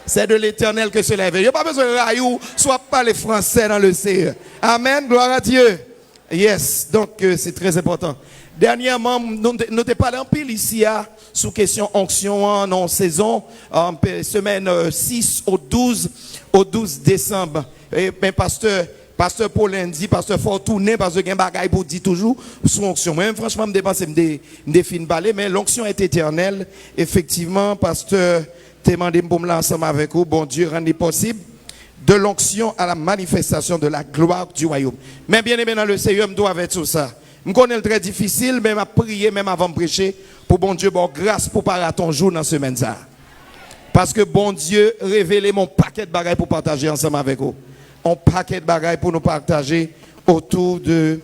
C'est de l'Éternel que cela est. Il n'y a pas besoin de raillou, soit pas les Français dans le CE. Amen, gloire à Dieu. Yes, donc c'est très important. Dernièrement, nous n'avons pas en pile ici sous question onction en saison, semaine 6 au 12 décembre. Et ben, pasteur Paulin dit, pasteur Fortuné, parce que j'ai un bagage pour dire toujours sous onction. Moi, franchement, je dépense, je défine balai, mais l'onction est éternelle. Effectivement, pasteur, demandez pour me ensemble avec vous, bon Dieu, rendez possible de l'onction à la manifestation de la gloire du royaume. Mais bien aimé dans le Seigneur, je dois avec tout ça. Je connais le très difficile, même à prier, même avant de prêcher, pour bon Dieu, bon grâce pour paraître ton jour dans ce semaine. Parce que bon Dieu, révélez mon paquet de bagailles pour partager ensemble avec vous. Un paquet de bagailles pour nous partager autour de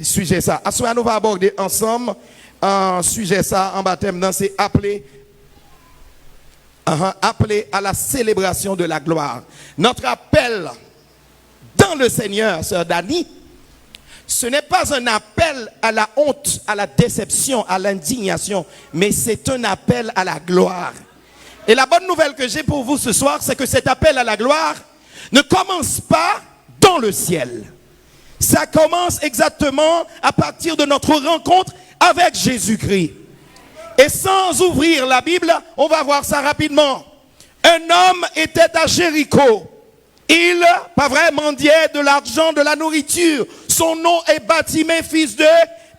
sujet ça. À ce moment, nous allons aborder ensemble un sujet ça en baptême, c'est appelé à la célébration de la gloire. Notre appel dans le Seigneur, sœur Dani, ce n'est pas un appel à la honte, à la déception, à l'indignation, mais c'est un appel à la gloire. Et la bonne nouvelle que j'ai pour vous ce soir, c'est que cet appel à la gloire ne commence pas dans le ciel. Ça commence exactement à partir de notre rencontre avec Jésus-Christ. Et sans ouvrir la Bible, on va voir ça rapidement. Un homme était à Jéricho. Il, pas vrai, mendiait de l'argent, de la nourriture. Son nom est Batimée, fils de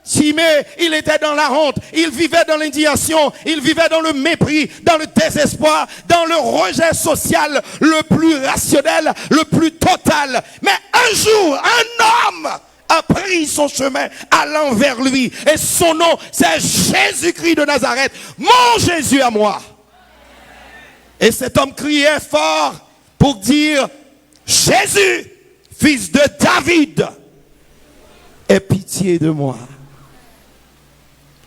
Timée. Il était dans la honte. Il vivait dans l'indignation. Il vivait dans le mépris, dans le désespoir, dans le rejet social le plus rationnel, le plus total. Mais un jour, un homme a pris son chemin allant vers lui. Et son nom, c'est Jésus-Christ de Nazareth. Mon Jésus à moi. Et cet homme criait fort pour dire, Jésus, fils de David, aie pitié de moi.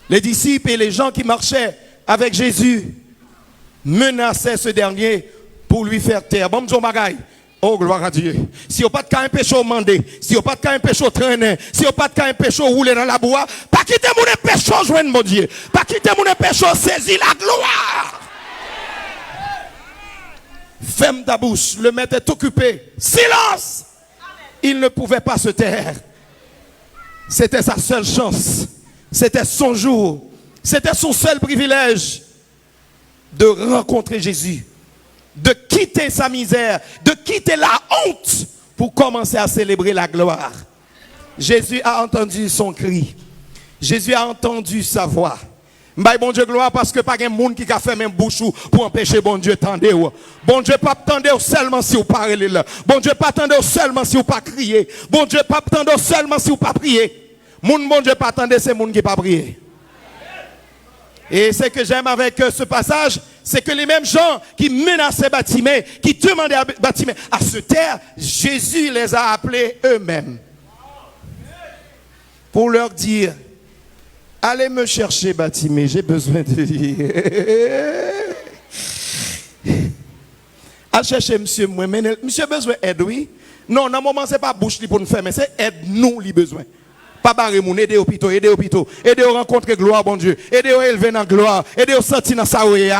Les disciples et les gens qui marchaient avec Jésus menaçaient ce dernier pour lui faire taire. Bon, John Bagaille. Oh, gloire à Dieu. Si vous n'avez pas de cas un péché mandé, si vous n'avez pas de cas un péché traîner, si vous n'avez pas de cas un péché rouler dans la bois, pas quitter mon péché joindre mon Dieu. Pas quitter mon péché saisir la gloire. Ferme ta bouche, le maître est occupé. Silence! Il ne pouvait pas se taire. C'était sa seule chance. C'était son jour. C'était son seul privilège de rencontrer Jésus. De quitter sa misère, de quitter la honte pour commencer à célébrer la gloire. Jésus a entendu son cri. Jésus a entendu sa voix. M'bay bon Dieu gloire parce que pas un monde qui a fait même bouche pour empêcher bon Dieu tendez. Bon Dieu pas tendez seulement si vous parlez là. Bon Dieu pas tendez seulement si vous pas crier. Bon Dieu pas tendez seulement si vous pas prier. Moun bon Dieu pas tendez c'est moun qui pas prier. Et ce que j'aime avec ce passage, c'est que les mêmes gens qui menaçaient Batimée, qui demandaient à Batimée à se taire, Jésus les a appelés eux-mêmes pour leur dire, allez me chercher Batimée, j'ai besoin de lui. Allez chercher monsieur, monsieur besoin d'aide, oui. Non, dans le moment, ce n'est pas bouche pour nous faire, mais c'est aide nous, lui besoin. Pas barrer moun, aider au pito, aider à rencontrer gloire, bon Dieu, aider à élever dans la gloire, aider à sentir dans sa ouïe.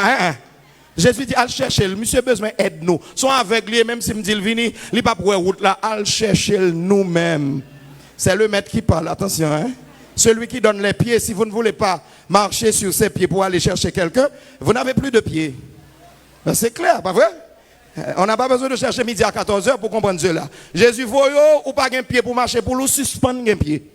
Jésus dit, allez chercher, monsieur besoin aide nous. Soit avec lui, même si me dit le vini, il pas pour route là, allez chercher nous-mêmes. C'est le maître qui parle, attention, hein. Celui qui donne les pieds, si vous ne voulez pas marcher sur ses pieds pour aller chercher quelqu'un, vous n'avez plus de pieds. C'est clair, pas vrai? On n'a pas besoin de chercher midi à 14h pour comprendre cela. Jésus voyait ou pas un pied pour marcher, pour nous suspendre un pied.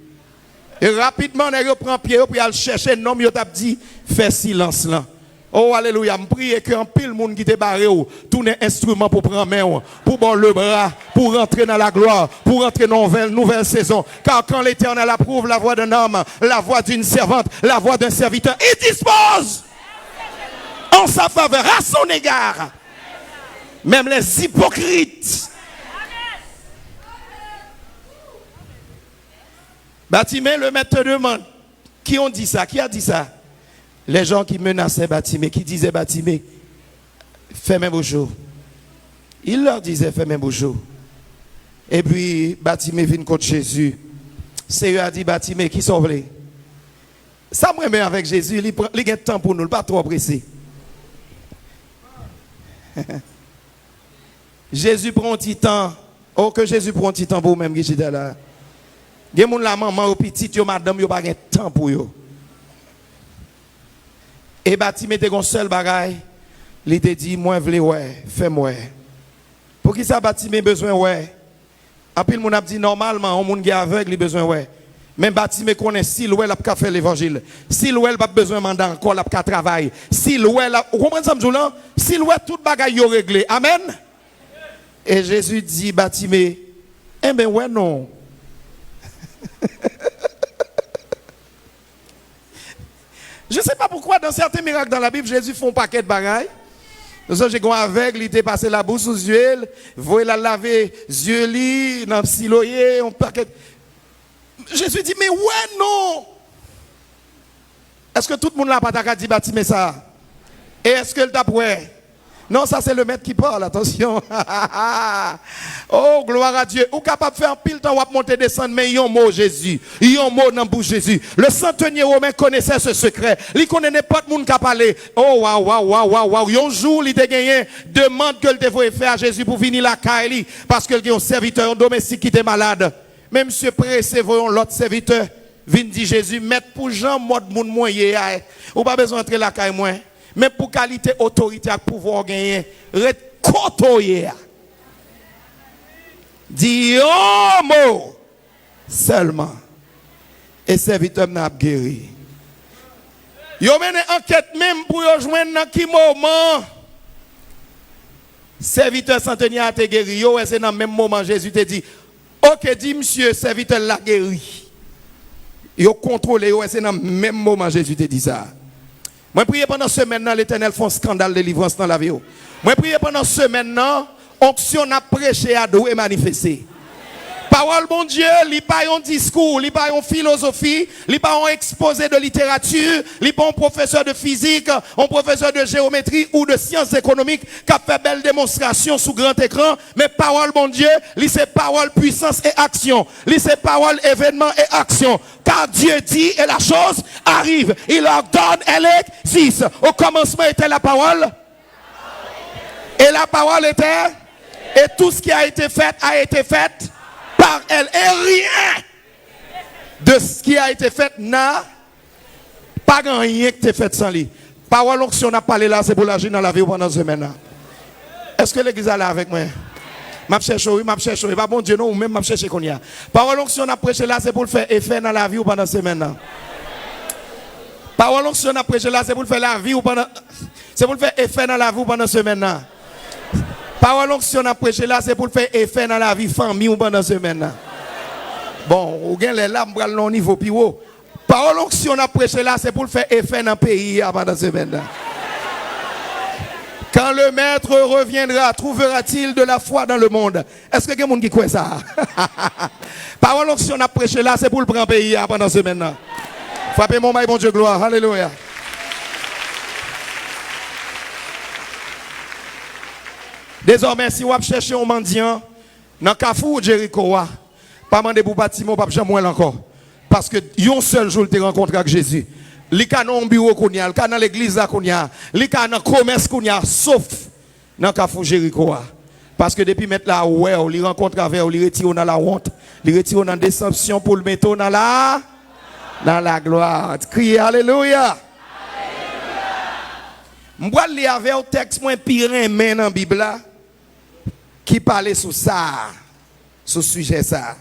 Et rapidement, on prend pied, puis aller chercher un homme, il a dit, fais silence là. Oh, alléluia, je prie qu'un pile monde qui te barré, tourne instrument pour prendre main, pour bon le bras, pour rentrer dans la gloire, pour rentrer dans une nouvelle saison. Car quand l'Éternel approuve la voix d'un homme, la voix d'une servante, la voix d'un serviteur, il dispose en sa faveur, à son égard. Même les hypocrites. Batimée, le maître demande, qui ont dit ça? Qui a dit ça? Les gens qui menaçaient Batimée, qui disaient Batimée, fais mes beaux jours. Il leur disait, fais mes beaux jours. Et puis, Batimée vient contre Jésus. Seigneur a dit, Batimée, qui sont venus? Ça me remet avec Jésus, il a un temps pour nous, pas trop pressé. Jésus prend un petit temps. Oh, que Jésus prend un petit temps pour vous-même qui j'étais là. Il y a des gens la maman ou petite, yo madame, yo pas de temps pour yo. Et Bartimée était un seul bagaille. Il te dit, moi vle ouais, fais-moi. Pour qui ça Bartimée besoin ouais? Après le monde a dit normalement, on monde qui est aveugle, il besoin ouais. Même Bartimée connaît si l'ouel a pas faire l'évangile. Si l'ouel pas besoin mandat encore la pas travail. Si l'ouel vous comprenez ça m'joula? Si l'ouel tout bagaille yo réglé. Amen. Et Jésus dit Bartimée, eh ben ouais non. Je ne sais pas pourquoi dans certains miracles dans la Bible, Jésus fait un paquet de bagailles. Nous j'ai un aveugle, il était passé la bouche sous yeux, voyez la laver yeux li, dans le siloyer, un paquet. Jésus dit mais ouais non. Est-ce que tout le monde là pas dit Bartimée ça? Et est-ce que le t'a ouais? Non, ça c'est le maître qui parle, attention. Oh, gloire à Dieu. Ou capable de faire un pile temps, ou monter, descendre, mais il y a un mot Jésus. Il y a un mot dans la bouche Jésus. Le centenier romain connaissait ce secret. Il connaissait pas de monde qui a parlé. Oh, waouh, waouh, waouh, waouh, waouh. Un jour, il a gagné, demande que le devait faire à Jésus pour venir la caille, parce qu'il y a un serviteur, un domestique qui était malade. Mais monsieur pressé, voyons l'autre serviteur, vient dire Jésus, mettre pour Jean, mode moun moyen, ou pas besoin d'entrer la caille moins. Mais pour qualité, autorité, pouvoir gagner, récotoyer. Dis un mot seulement. Et serviteur n'a pas guéri. Yo mené enquête même pour yo joindre dans qui moment. Serviteur centenier a été guéri. Yo, c'est dans le même moment Jésus te dit, ok, dis monsieur, serviteur l'a guéri. Yo contrôlé, yo, c'est dans le même moment Jésus te dit ça. Moi, prier pendant ce semaine, l'Éternel fait un scandale de délivrance dans la vie. Moi, prier pendant ce semaine, onction a prêché à dos et manifesté. Parole, bon Dieu, il n'y a pas un discours, il n'y a pas une philosophie, il n'y a pas un exposé de littérature, il n'y a pas un professeur de physique, un professeur de géométrie ou de sciences économiques qui a fait belle démonstration sous grand écran. Mais parole, bon Dieu, c'est parole, puissance et action. C'est parole, événement et action. Car Dieu dit et la chose arrive. Il ordonne, elle existe. Au commencement était la parole. Et la parole était. Et tout ce qui a été fait par elle. Et rien de ce qui a été fait n'a pas rien qui été fait sans lui. Parole si on a parlé là, c'est pour l'agir dans la vie pendant ce semaine. Est-ce que l'église est là avec moi? M'a cherché, oui, m'a cherché. Pas bon Dieu, non, ou même m'a cherché qu'on y a. Parole si on a prêché là, c'est pour le faire effet dans la vie ou pendant ce semaine. Parole si on a prêché là, c'est pour le faire la vie ou pendant. C'est pour le faire effet dans la vie ou pendant ce semaine. Parole si on a prêché là, c'est pour le faire effet dans la vie famille ou pendant ce semaine. Bon, ou bien les lames bral non niveau plus haut. Parole si on a prêché là, c'est pour le faire effet dans le pays pendant ce semaine. Quand le maître reviendra, trouvera-t-il de la foi dans le monde? Est-ce que quelqu'un qui croit ça? Parole si on a prêché là, c'est pour le prendre pays pendant ce semaine. Frappez mon maï, bon Dieu, gloire. Alléluia. Désormais, si vous cherchez un mendiant, dans Kafou ou Jéricho, pas demander pour bâtiment, pas jamais encore. Parce que un seul jour, tu rencontres avec Jésus. Il y a un bureau qu'on y a, il y a dans l'église qu'on y a, il y a dans le commerce qu'on y a, sauf dans Kafou Jéricho. Parce que depuis mettre là, ouais, il rencontre avec, il retire dans la honte, il retire dans la déception pour le mettre dans la gloire. Criez Alléluia. Je vais lire avec un texte moins pire dans la Bible qui parlait sur ça, sur ce sujet ça.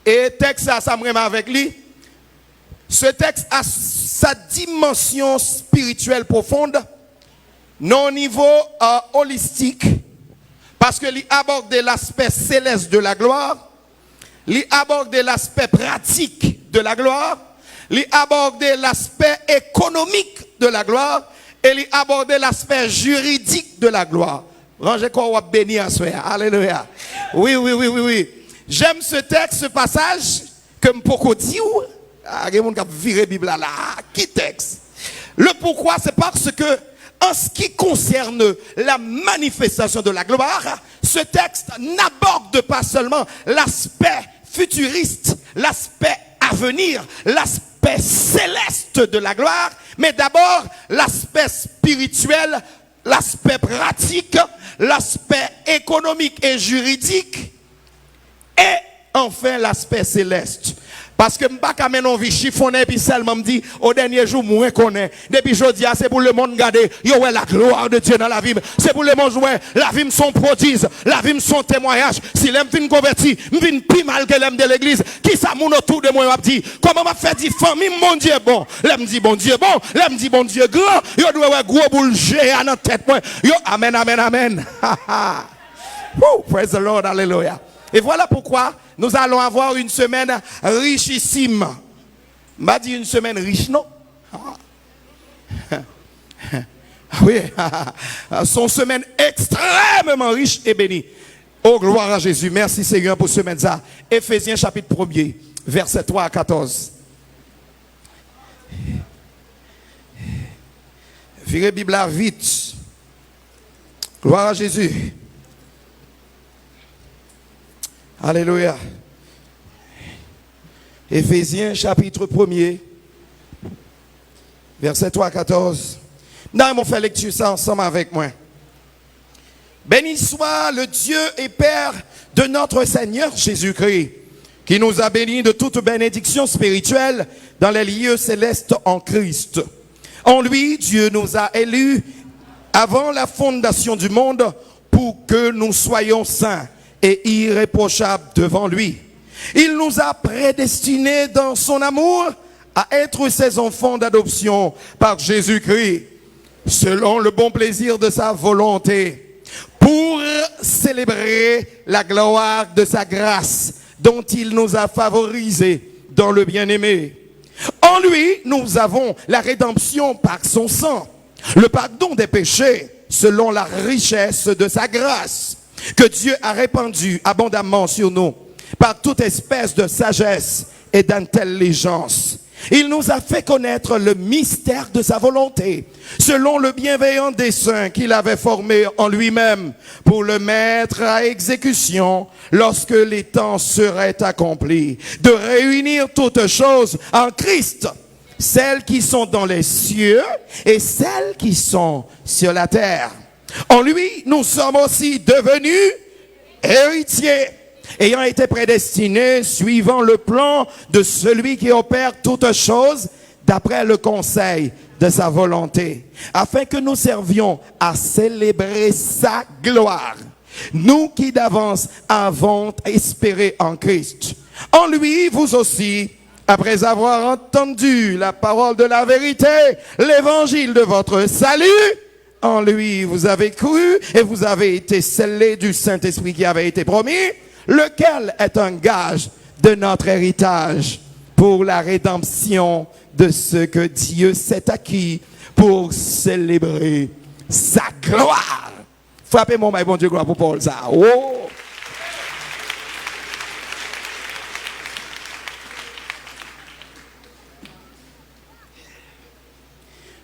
Et texte ça me remet avec lui. Ce texte a sa dimension spirituelle profonde, non au niveau holistique, parce que il aborde l'aspect céleste de la gloire, il aborde l'aspect pratique de la gloire, il aborde l'aspect économique de la gloire, et il aborde l'aspect juridique de la gloire. Rangez quoi béni à soi. Alléluia. Oui. J'aime ce texte, ce passage, comme beaucoup dire. Ah, il y a des gens qui ont viré la Bible là. Qui texte? Le pourquoi, c'est parce que, en ce qui concerne la manifestation de la gloire, ce texte n'aborde pas seulement l'aspect futuriste, l'aspect à venir, l'aspect céleste de la gloire, mais d'abord l'aspect spirituel, l'aspect pratique, l'aspect économique et juridique, et enfin l'aspect céleste. Parce que m'pas ka menon vie chiffonné puis seulement me dit au dernier jour moi connais depuis jodi c'est pour le monde garder yo ouais la gloire de Dieu dans la vie, c'est pour le monde jouer la vie son prodige, la vie son témoignage. Si l'aime fin converti, m'vin plus mal que l'aime de l'église, qui ça moun autour de moi m'a dit comment m'a fait dire famille mon Dieu bon, l'aime dit bon Dieu bon, l'aime dit bon Dieu grand, yo doit ouais gros boule géant dans tête moi. Yo amen amen amen. Woo, praise the Lord, hallelujah. Et voilà pourquoi nous allons avoir une semaine richissime. M'a dit une semaine riche, non? Oui, son semaine extrêmement riche et bénie. Oh, gloire à Jésus. Merci Seigneur pour ce semaine ça. Éphésiens chapitre 1er, versets 3 à 14. Virez Bible là vite. Gloire à Jésus. Alléluia. Éphésiens chapitre 1er, verset 3 à 14. Nous allons faire lecture ça ensemble avec moi. Béni soit le Dieu et Père de notre Seigneur Jésus-Christ, qui nous a bénis de toute bénédiction spirituelle dans les lieux célestes en Christ. En lui, Dieu nous a élus avant la fondation du monde pour que nous soyons saints et irréprochable devant lui. Il nous a prédestinés dans son amour à être ses enfants d'adoption par Jésus-Christ, selon le bon plaisir de sa volonté, pour célébrer la gloire de sa grâce dont il nous a favorisés dans le bien-aimé. En lui, nous avons la rédemption par son sang, le pardon des péchés selon la richesse de sa grâce, que Dieu a répandu abondamment sur nous par toute espèce de sagesse et d'intelligence. Il nous a fait connaître le mystère de sa volonté, selon le bienveillant dessein qu'il avait formé en lui-même pour le mettre à exécution lorsque les temps seraient accomplis, de réunir toutes choses en Christ, celles qui sont dans les cieux et celles qui sont sur la terre. En lui, nous sommes aussi devenus héritiers, ayant été prédestinés suivant le plan de celui qui opère toutes choses d'après le conseil de sa volonté, afin que nous servions à célébrer sa gloire, nous qui d'avance avons espéré en Christ. En lui, vous aussi, après avoir entendu la parole de la vérité, l'évangile de votre salut, en lui, vous avez cru et vous avez été scellés du Saint-Esprit qui avait été promis, lequel est un gage de notre héritage pour la rédemption de ce que Dieu s'est acquis pour célébrer sa gloire. Frappez mon bon Dieu, gloire pour Paul ça. Oh!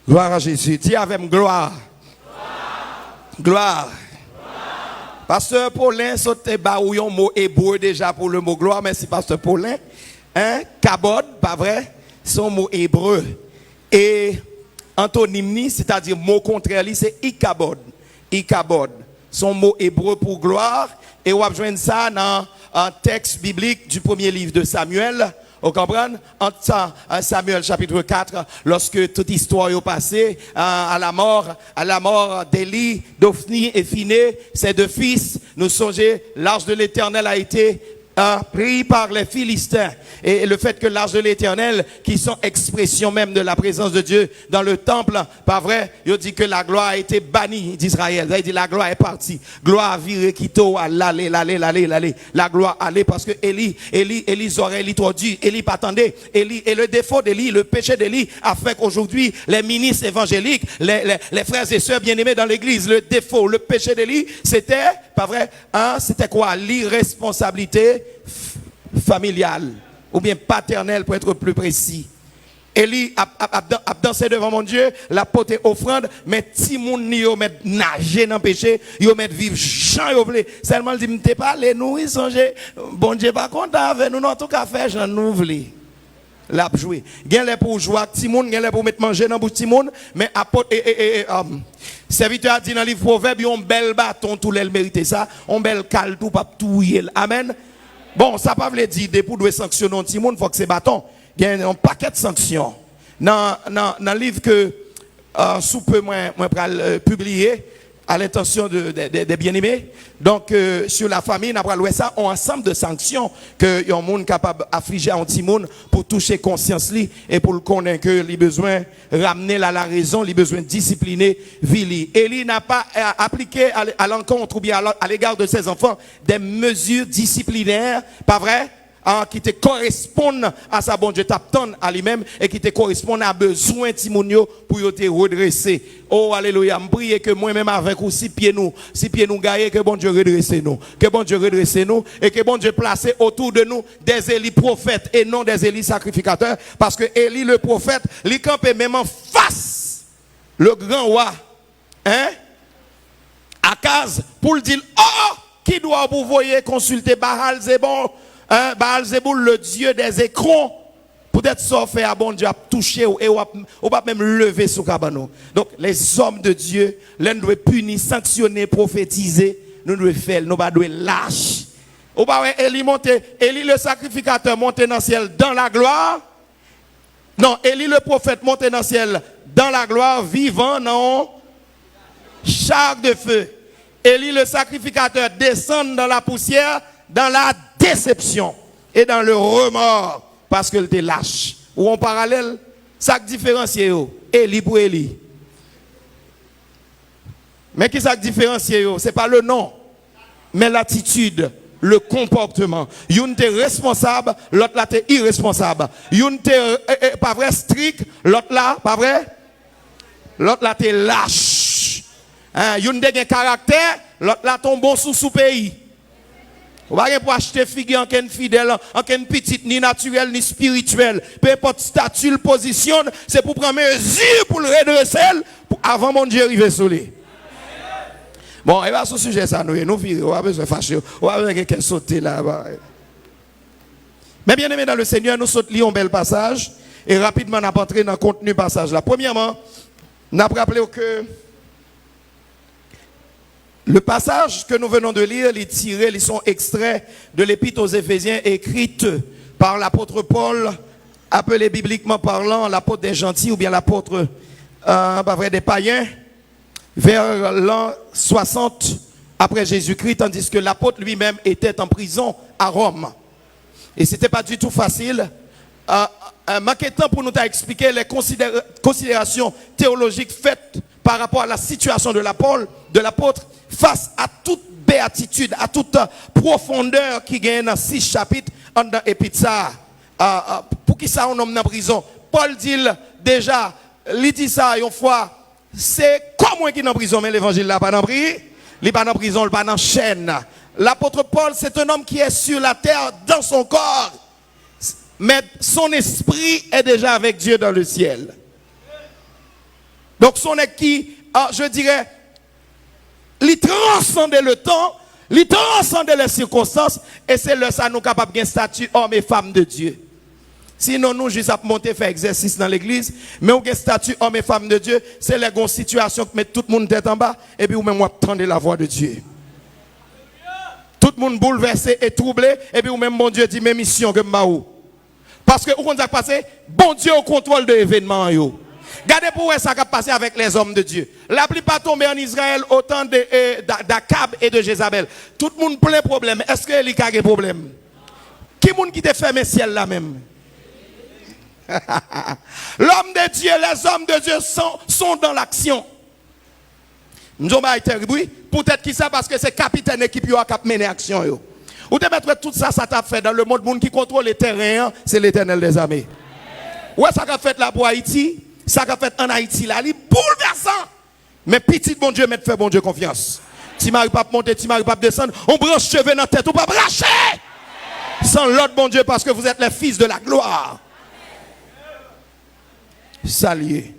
Gloire à Jésus. Dis avec moi gloire. Gloire. Pasteur Paulin, sauté ba ou yon mot hébreu déjà pour le mot gloire. Merci Pasteur Paulin. Hein? Kabod, pas vrai? Son mot hébreu. Et antonyme, c'est-à-dire mot contraire, c'est ikabod. Ikabod. Son mot hébreu pour gloire. Et on va joindre ça dans un texte biblique du premier livre de Samuel. Vous comprenez? En Samuel chapitre 4, lorsque toute histoire est passée à la mort d'Élie, d'Ophni et Phiné, ses deux fils, nous songez, l'arche de l'Éternel a été pris par les Philistins. Et le fait que l'arche de l'Éternel, qui sont expression même de la présence de Dieu dans le temple, pas vrai, il dit que la gloire a été bannie d'Israël. Il dit la gloire est partie. Gloire viré quito à l'aller. La gloire allait parce que Élie aurait Élie tordu, Élie pas attendait. Élie, et le défaut d'Élie, le péché d'Élie a fait qu'aujourd'hui, les ministres évangéliques, les frères et sœurs bien-aimés dans l'église, le défaut, le péché d'Élie, c'était, pas vrai, c'était quoi? L'irresponsabilité familiale ou bien paternelle pour être plus précis. Élie a dansé devant mon Dieu, la pote offrande, mais si mon yo met nager dans le péché, yo met vivre Jean yo vle. Seulement dit m'te parler nous il songe bon Dieu pas content avec nous en tout cas faire Jean nous vle. l'a joué. Gen les pour jouer avec Timoun, gen les pour mettre manger dans bouche Timoun, mais apôtre serviteur a dit dans le livre Proverbe, un bel bâton tout le mérite ça, un bel cal tout pas tout yel. Amen. Bon, ça pas veut dire pour doit sanctionner un Timoun, faut que c'est bâton. Gen un paquet de sanctions. Dans le livre que sous peu moi publier à l'intention des bien-aimés. Donc, sur la famille, nous avons ça, un ensemble de sanctions que un monde capable d'affliger un petit monde pour toucher conscience li et pour le connaître que les besoin ramener la raison, les besoins discipliner Vili. Élie n'a pas appliqué à l'encontre ou bien à l'égard de ses enfants des mesures disciplinaires, pas vrai? Qui te correspondent à sa bon Dieu t'attend à lui-même et qui te correspondent à besoin Timonio pour te redresser. Oh alléluia, me prie que moi-même avec ou si pieds nous gagnent, que bon Dieu redresse nous, que bon Dieu redresse nous et que bon Dieu place autour de nous des Élis prophètes et non des Élis sacrificateurs, parce que Élie le prophète, il campait même en face le grand roi, hein, Akaz, pour le dire, oh, qui doit vous voyez consulter Baal-Zébon, Baal-Zéboul, le dieu des écrans, peut-être ça fait à bon Dieu à toucher et on va même lever sous cabano. Donc les hommes de Dieu, l'un doit punir, sanctionner, prophétiser, nous devons faire, nous devons lâcher. On va Élie monter, Élie le sacrificateur monter dans le ciel dans la gloire. Non, Élie le prophète monter dans le ciel dans la gloire, vivant dans char de feu. Élie le sacrificateur descend dans la poussière, dans la déception et dans le remords parce qu'il te lâche. Ou en parallèle, ça différencie Élie pour Élie. Mais qui ça différencie? Ce n'est pas le nom, mais l'attitude, le comportement. Une est responsable, l'autre là est irresponsable. Une est pas vrai strict, l'autre là, pas vrai? L'autre là est lâche. Une a un caractère, l'autre là tombe bon sous pays. On va pas pour acheter figure en qu'un fidèle, en qu'un petite, ni naturel, ni spirituel. Peu importe statut, le positionne, c'est pour prendre mesure pour le redresser avant mon Dieu arriver sur lui. Bon, et bien, ce sujet, ça, nous virons, on va besoin de fâcher, on va besoin de quelqu'un sauter là-bas. Mais bien aimé dans le Seigneur, nous sautons un bel passage et rapidement, nous allons entrer dans le contenu passage là. Premièrement, nous avons rappelé que le passage que nous venons de lire, les tirés, ils sont extraits de l'épître aux Éphésiens écrite par l'apôtre Paul, appelé bibliquement parlant l'apôtre des gentils ou bien l'apôtre des païens, vers l'an 60 après Jésus-Christ, tandis que l'apôtre lui-même était en prison à Rome. Et ce n'était pas du tout facile. Manquez de temps pour nous expliquer les considérations théologiques faites par rapport à la situation de l'apôtre face à toute béatitude, à toute profondeur qui gagne dans 6 chapitres dans l'épître. Pour qui ça on nomme en prison? Paul dit déjà, il dit ça une fois, c'est comme moi qui est en prison, mais l'évangile là pas dans prison, il pas dans prison, il pas dans chaîne. L'apôtre Paul, c'est un homme qui est sur la terre dans son corps, mais son esprit est déjà avec Dieu dans le ciel. Donc son qui, je dirais, il transcendait le temps, il transcendait les circonstances, et c'est là ça nous capable de statut homme et femme de Dieu. Sinon, nous, juste à monter faire exercice dans l'église, mais on a statut homme et femme de Dieu, c'est la situation qui met tout le monde tête en bas, et puis ou même attendez la voix de Dieu. Tout le monde bouleversé et troublé, et puis ou même bon Dieu dit mes missions que m'aou. Parce que, où on a passé, bon Dieu au contrôle de l'événement. Regardez pour où ça a passé avec les hommes de Dieu. La plupart tombés en Israël au temps d'Akab et de Jézabel. Tout le monde plein de problèmes. Est-ce qu'il y a des problèmes? Qui est-ce qui te fait mes ciels là même? L'homme de Dieu, les hommes de Dieu sont dans l'action. Nous avons été oui, peut-être qui ça parce que c'est capitaine équipe qui a mené l'action. Ou de mettre tout ça, ça t'a fait dans le monde qui contrôle les terrains, c'est l'Éternel des armées. Ouais, ça qu'a fait là pour Haïti, ça qu'a fait en Haïti là, il est bouleversant. Mais petit bon Dieu, fait bon Dieu confiance. Tu m'arrives pas monter, tu m'arrives pas descendre, on branche cheveux dans la tête, ou pas brancher. Sans l'autre bon Dieu, parce que vous êtes les fils de la gloire. Salut.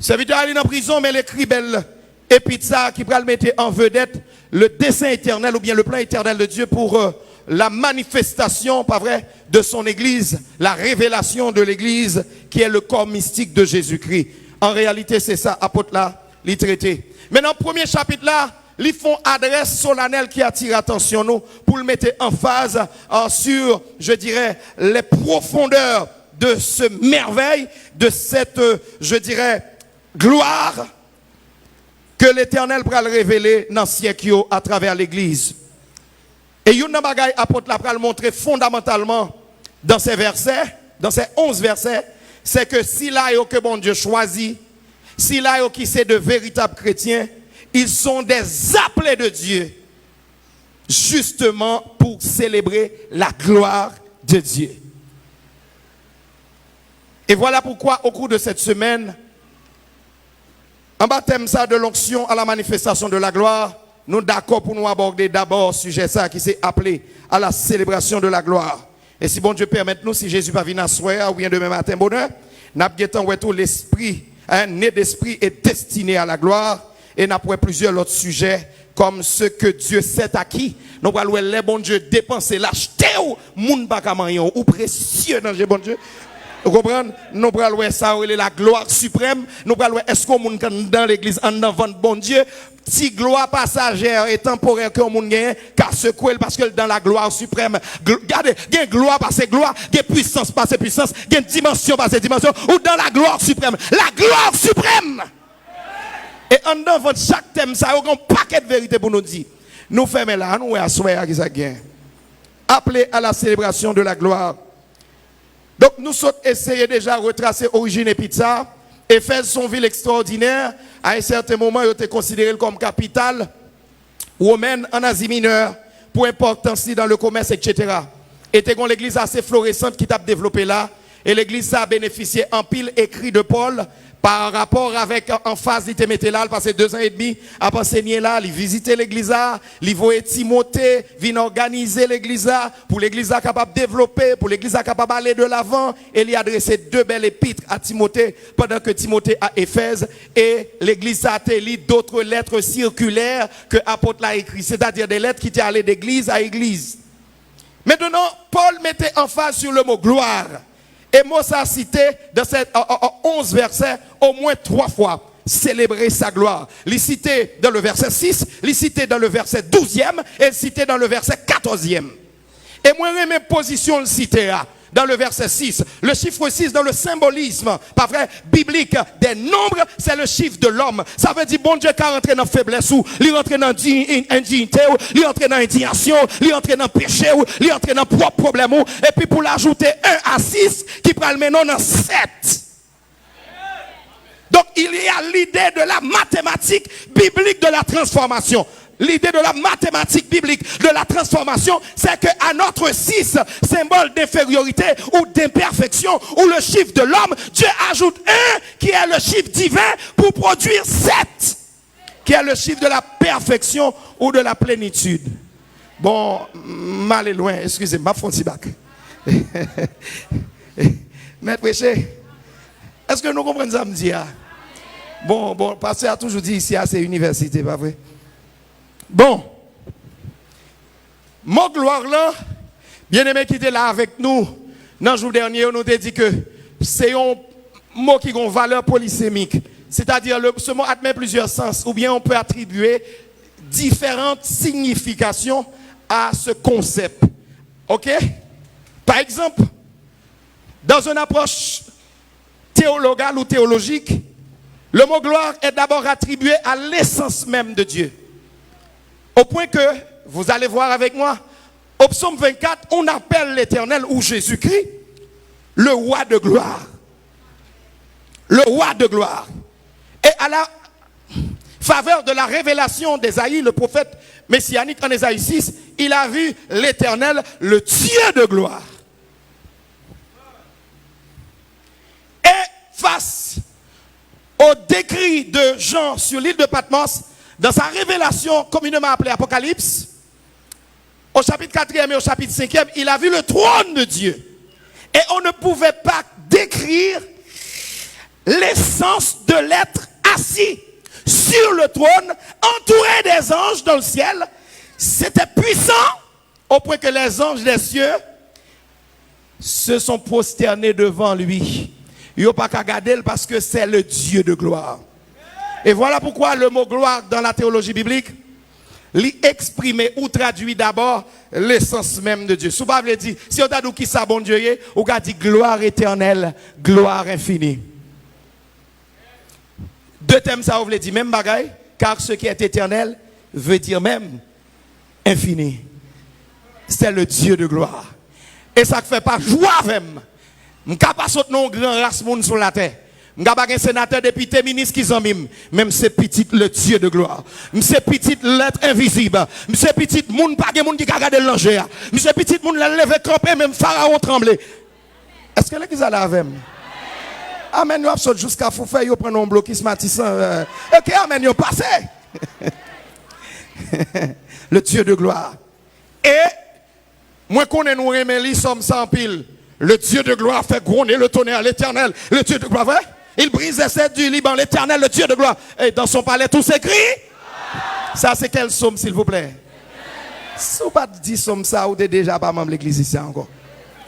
Serviteur allé en prison, mais l'écrit belle épître ça qui va le mettre en vedette le dessein éternel ou bien le plan éternel de Dieu pour la manifestation, pas vrai, de son Église, la révélation de l'Église qui est le corps mystique de Jésus-Christ. En réalité, c'est ça, apôtre là, les traité. Maintenant, premier chapitre là, ils font adresse solennelle qui attire attention nous pour le mettre en phase sur, je dirais, les profondeurs de ce merveille, de cette, je dirais, gloire que l'Éternel va le révéler dans le siècle à travers l'Église. Et une bagaille apôtre la le montrer fondamentalement dans ces versets, dans ces 11 versets, c'est que si là que bon Dieu choisit, si là qui c'est de véritables chrétiens, ils sont des appelés de Dieu, justement pour célébrer la gloire de Dieu. Et voilà pourquoi au cours de cette semaine, en baptême ça de l'onction à la manifestation de la gloire, nous d'accord pour nous aborder d'abord sujet ça qui s'est appelé à la célébration de la gloire. Et si bon Dieu permet nous, si Jésus va venir à soir ou bien demain matin bonheur, n'a pas tout l'esprit, né d'esprit est destiné à la gloire. Et n'a pas plusieurs autres sujets comme ce que Dieu sait acquis. Nous allons les bon Dieu dépenser, l'acheter ou moun pas ou précieux dans le bon Dieu. Vous comprenez? Nous allons ça la gloire suprême. Nous allons est-ce qu'on moun dans l'église en avant bon Dieu si gloire passagère et temporaire que moun gagne car secouer parce que dans la gloire suprême regardez gagne gloire passer gloire gagne puissance passer puissance gagne dimension passer dimension ou dans la gloire suprême et en dans chaque thème ça a un paquet de vérité pour nous dire nous faisons là nous assoir qui ça gagne appelé à la célébration de la gloire. Donc nous sommes essayé déjà de retracer origine et pizza. Éphèse son ville extraordinaire. À un certain moment, il était considéré comme capitale romaine en Asie mineure pour importance dans le commerce, etc. Et c'était une église assez florissante qui t'a développé là. Et l'église a bénéficié en pile écrit de Paul par rapport avec en phase il était là, il passait 2 ans et demi à enseigner là, il visitait l'église là, il voyait Timothée, vient organiser l'église là, pour l'église là capable de développer, pour l'église là capable d'aller de l'avant, et il a adressé 2 belles épîtres à Timothée pendant que Timothée à Éphèse, et l'église a lu d'autres lettres circulaires que l'apôtre l'a écrit, c'est-à-dire des lettres qui étaient allées d'église à église. Maintenant, Paul mettait en phase sur le mot gloire. Et Moses a cité dans ces 11 versets au moins 3 fois célébrer sa gloire. Il cité dans le verset 6, il cité dans le verset 12e et il cité dans le verset 14e. Et moi, mes positions le cité dans le verset 6. Le chiffre 6 dans le symbolisme, pas vrai, biblique des nombres, c'est le chiffre de l'homme. Ça veut dire bon Dieu qui rentre dans faiblesse ou, il rentre dans indignité ou, il rentre dans indignation, il rentre dans péché ou, il rentre dans propre problème ou, et puis pour l'ajouter 1 à 6 qui prend le maintenant dans 7. Donc il y a l'idée de la mathématique biblique de la transformation. L'idée de la mathématique biblique de la transformation, c'est qu'à notre 6, symbole d'infériorité ou d'imperfection, ou le chiffre de l'homme, Dieu ajoute 1 qui est le chiffre divin pour produire 7, qui est le chiffre de la perfection ou de la plénitude. Bon, mal et loin, excusez-moi, Fontibac. Maître Péché, est-ce que nous comprenons ça me dire? Bon, pasteur a toujours dit ici à ces universités, pas vrai? Bon, mon gloire là, bien aimé qui était là avec nous, dans le jour dernier, on nous a dit que c'est un mot qui a une valeur polysémique. C'est-à-dire, ce mot admet plusieurs sens, ou bien on peut attribuer différentes significations à ce concept. Ok? Par exemple, dans une approche théologale ou théologique, le mot gloire est d'abord attribué à l'essence même de Dieu. Au point que, vous allez voir avec moi, au psaume 24, on appelle l'Éternel ou Jésus-Christ le roi de gloire. Le roi de gloire. Et à la faveur de la révélation d'Ésaïe, le prophète messianique en Ésaïe 6, il a vu l'Éternel, le Dieu de gloire. Et face au décrit de Jean sur l'île de Patmos, dans sa révélation communément appelée Apocalypse, au chapitre 4e et au chapitre 5e, il a vu le trône de Dieu. Et on ne pouvait pas décrire l'essence de l'être assis sur le trône, entouré des anges dans le ciel. C'était puissant, au point que les anges des cieux se sont prosternés devant lui. Ils n'ont pas qu'à garder parce que c'est le Dieu de gloire. Et voilà pourquoi le mot gloire dans la théologie biblique, l'exprimer ou traduit d'abord l'essence même de Dieu. Souvent, vous dit, si on t'a dit qui ça bon Dieu, on a dit gloire éternelle, gloire infinie. Deux thèmes ça, vous dit même bagaille, car ce qui est éternel veut dire même infini. C'est le Dieu de gloire. Et ça ne fait pas joie même. Je ne peux pas sauter non grand race monde sur la terre. Je ne peux pas un sénateur député ministre qui sont même c'est petit le Dieu de gloire. C'est petit l'être invisible. C'est petit monde pas de monde qui a regardé l'ange. C'est petit monde la lever camper même pharaon trembler. Est-ce que l'église a la avec? Amen, vous avez jusqu'à vous faire, vous prenez un blocus matissant. Ok, amen, vous passez. Le Dieu de gloire. Et, moi, qu'on est nous remet sommes sans pile. Le Dieu de gloire fait gronder le tonnerre, l'éternel. Le Dieu de gloire, vrai? Il brise les cèdres du Liban, l'éternel, le Dieu de gloire. Et dans son palais, tout s'écrit. Ça, c'est quel psaume, s'il vous plaît? Si vous pas dit psaume ça, vous n'êtes déjà pas membre de l'église ici encore.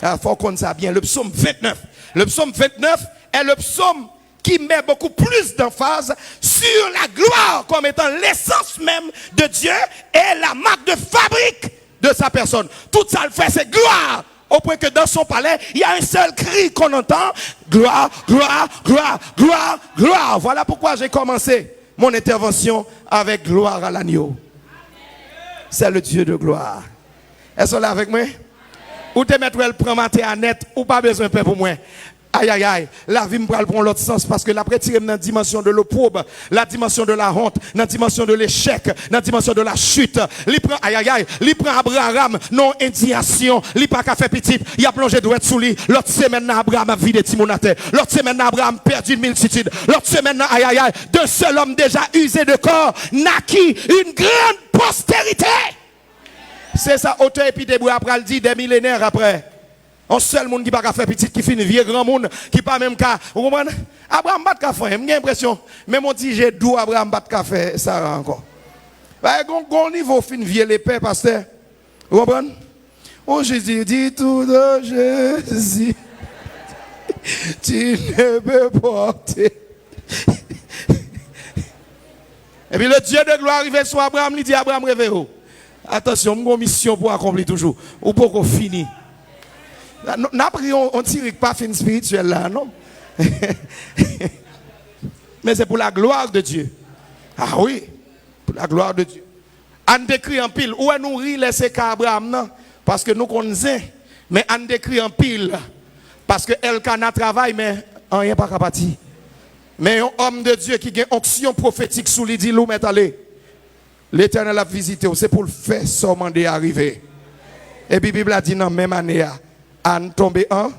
Il faut qu'on ça bien. Le psaume 29. Le psaume 29 est le psaume qui met beaucoup plus d'emphase sur la gloire comme étant l'essence même de Dieu et la marque de fabrique de sa personne. Tout ça le fait, c'est gloire. Au point que dans son palais, il y a un seul cri qu'on entend. Gloire, gloire, gloire, gloire, gloire. Voilà pourquoi j'ai commencé mon intervention avec gloire à l'agneau. C'est le Dieu de gloire. Est-ce que là avec moi? Ou te mettre elle prend maté à net ou pas besoin de pain pour moi. Aïe aïe aïe, la vie me prend l'autre sens parce que l'après tirer dans la dimension de l'opprobre, la dimension de la honte, dans la dimension de l'échec, dans la dimension de la chute. Il prend aïe aïe aïe, il prend Abraham non indignation, il pas qu'à faire petit, il a plongé droit sous lui. L'autre semaine Abraham a vidé Timonathé. L'autre semaine Abraham perdu une multitude. L'autre semaine aïe aïe aïe, d'un seul homme déjà usé de corps naquit une grande postérité. C'est ça auteur et puis Déborah après le dit des millénaires après. Un seul monde qui pas faire petit qui finit vieux grand monde qui pas même qu'à vous comprenez Abraham bat café j'ai l'impression même on dit j'ai d'où Abraham bat café ça encore bah gon niveau fin vieux l'épée pasteur vous comprenez oh Jésus dit tout de Jésus tu ne peux porter et puis le Dieu de gloire arrive sur Abraham il dit Abraham réveille attention mon mission pour accomplir toujours ou pour qu'on finisse. N'a pris on tire pas fin spirituel là non. Mais c'est pour la gloire de Dieu. Ah oui, pour la gloire de Dieu. On décrit en pile où nous rit laisser Abraham non parce que nous connaissons mais on décrit en pile parce que Elkana travaille mais rien pas capable. Mais un homme de Dieu qui a une onction prophétique sous lui dit l'ou met aller. L'Éternel a visité, c'est pour le faire seulement d'arriver. Et puis la Bible a dit non même année Anne tombé en.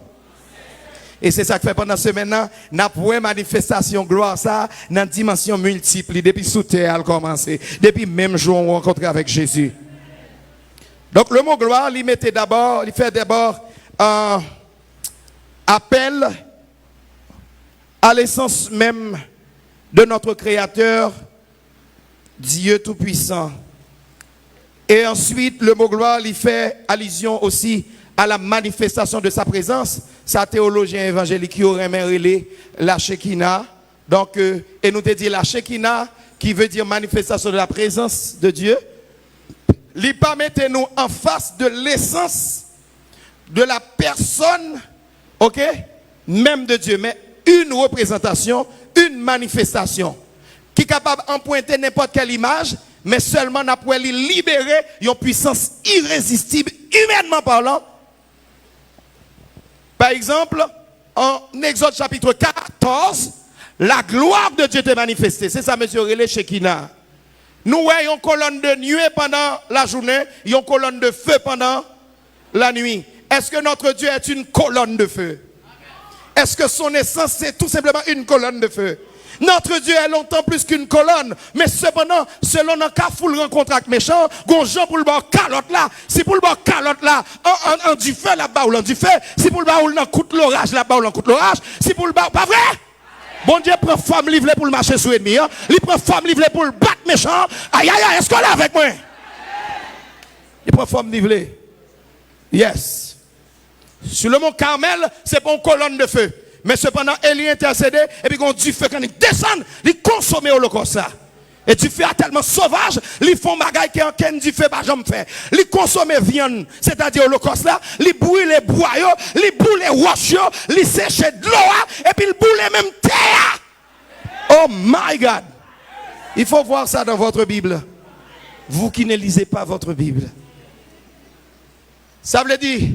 Et c'est ça que fait pendant ce maintenant, n'a pas manifestation gloire ça dans dimension multiple depuis sous terre a commencé. Depuis même jour on rencontre avec Jésus. Donc le mot gloire, il mettait d'abord, il fait d'abord un appel à l'essence même de notre Créateur, Dieu Tout-Puissant. Et ensuite, le mot gloire, il fait allusion aussi à la manifestation de sa présence. Sa théologien évangélique qui aurait mêlé la Shekinah. Donc, et nous te dit la Shekinah, qui veut dire manifestation de la présence de Dieu. Il pas mettez-nous en face de l'essence de la personne, ok, même de Dieu, mais une représentation, une manifestation, qui est capable d'emprunter n'importe quelle image, mais seulement n'a pas libérer une puissance irrésistible, humainement parlant. Par exemple, en Exode chapitre 14, la gloire de Dieu est manifestée. C'est ça, monsieur Relé Shekinah. Nous voyons une colonne de nuée pendant la journée, et une colonne de feu pendant la nuit. Est-ce que notre Dieu est une colonne de feu? Est-ce que son essence, c'est tout simplement une colonne de feu? Notre Dieu est longtemps plus qu'une colonne, mais cependant, selon un cas full rencontre avec méchant, gonjon pour le bord calotte là, si pour le bord calotte là, en du feu là-bas ou l'en du feu, si pour le bord ou l'en coûte l'orage là-bas ou l'en coûte l'orage, si pour le bord, pas vrai? Bon Dieu prend femme livrée pour le marcher sur ennemi, hein? Il prend femme livrée pour le battre méchant, aïe aïe aïe, est-ce qu'on est avec moi? Il prend femme livrée Yes. Sur le mont Carmel, c'est pas une colonne de feu. Mais cependant, Élie intercédait, et puis quand du feu, quand il descend, il consomme l'holocauste là. Et du feu est tellement sauvage, ils font bagaille qui en du feu, pas jamais fait. Ils consomment viande, c'est-à-dire l'holocauste là, ils brûlent les bois, ils brûlent les roches, ils sèchent de l'eau, et puis ils brûlent même terre. Oh my God. Il faut voir ça dans votre Bible. Vous qui ne lisez pas votre Bible. Ça veut dire,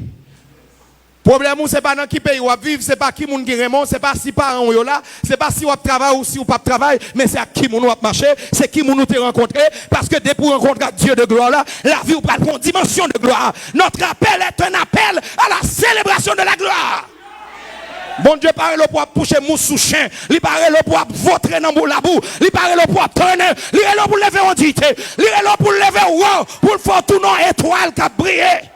problème c'est pas dans qui pays ou vivre, c'est pas qui moun qui remont, c'est pas si parents ou là, c'est pas si ou travail ou si ou pas travail, mais c'est à qui moun ou marcher, c'est qui moun ou te rencontrer, parce que dès pour rencontrer Dieu de gloire là, la vie ou pas une dimension de gloire. Notre appel est un appel à la célébration de la gloire. Bon Dieu parle pour pousser mousse sous chien, il parle pour votrer dans la boue, il parle pour tourner, il est là pour lever en dité, il est là pour lever haut, pour faire tout nos étoiles qui brillent.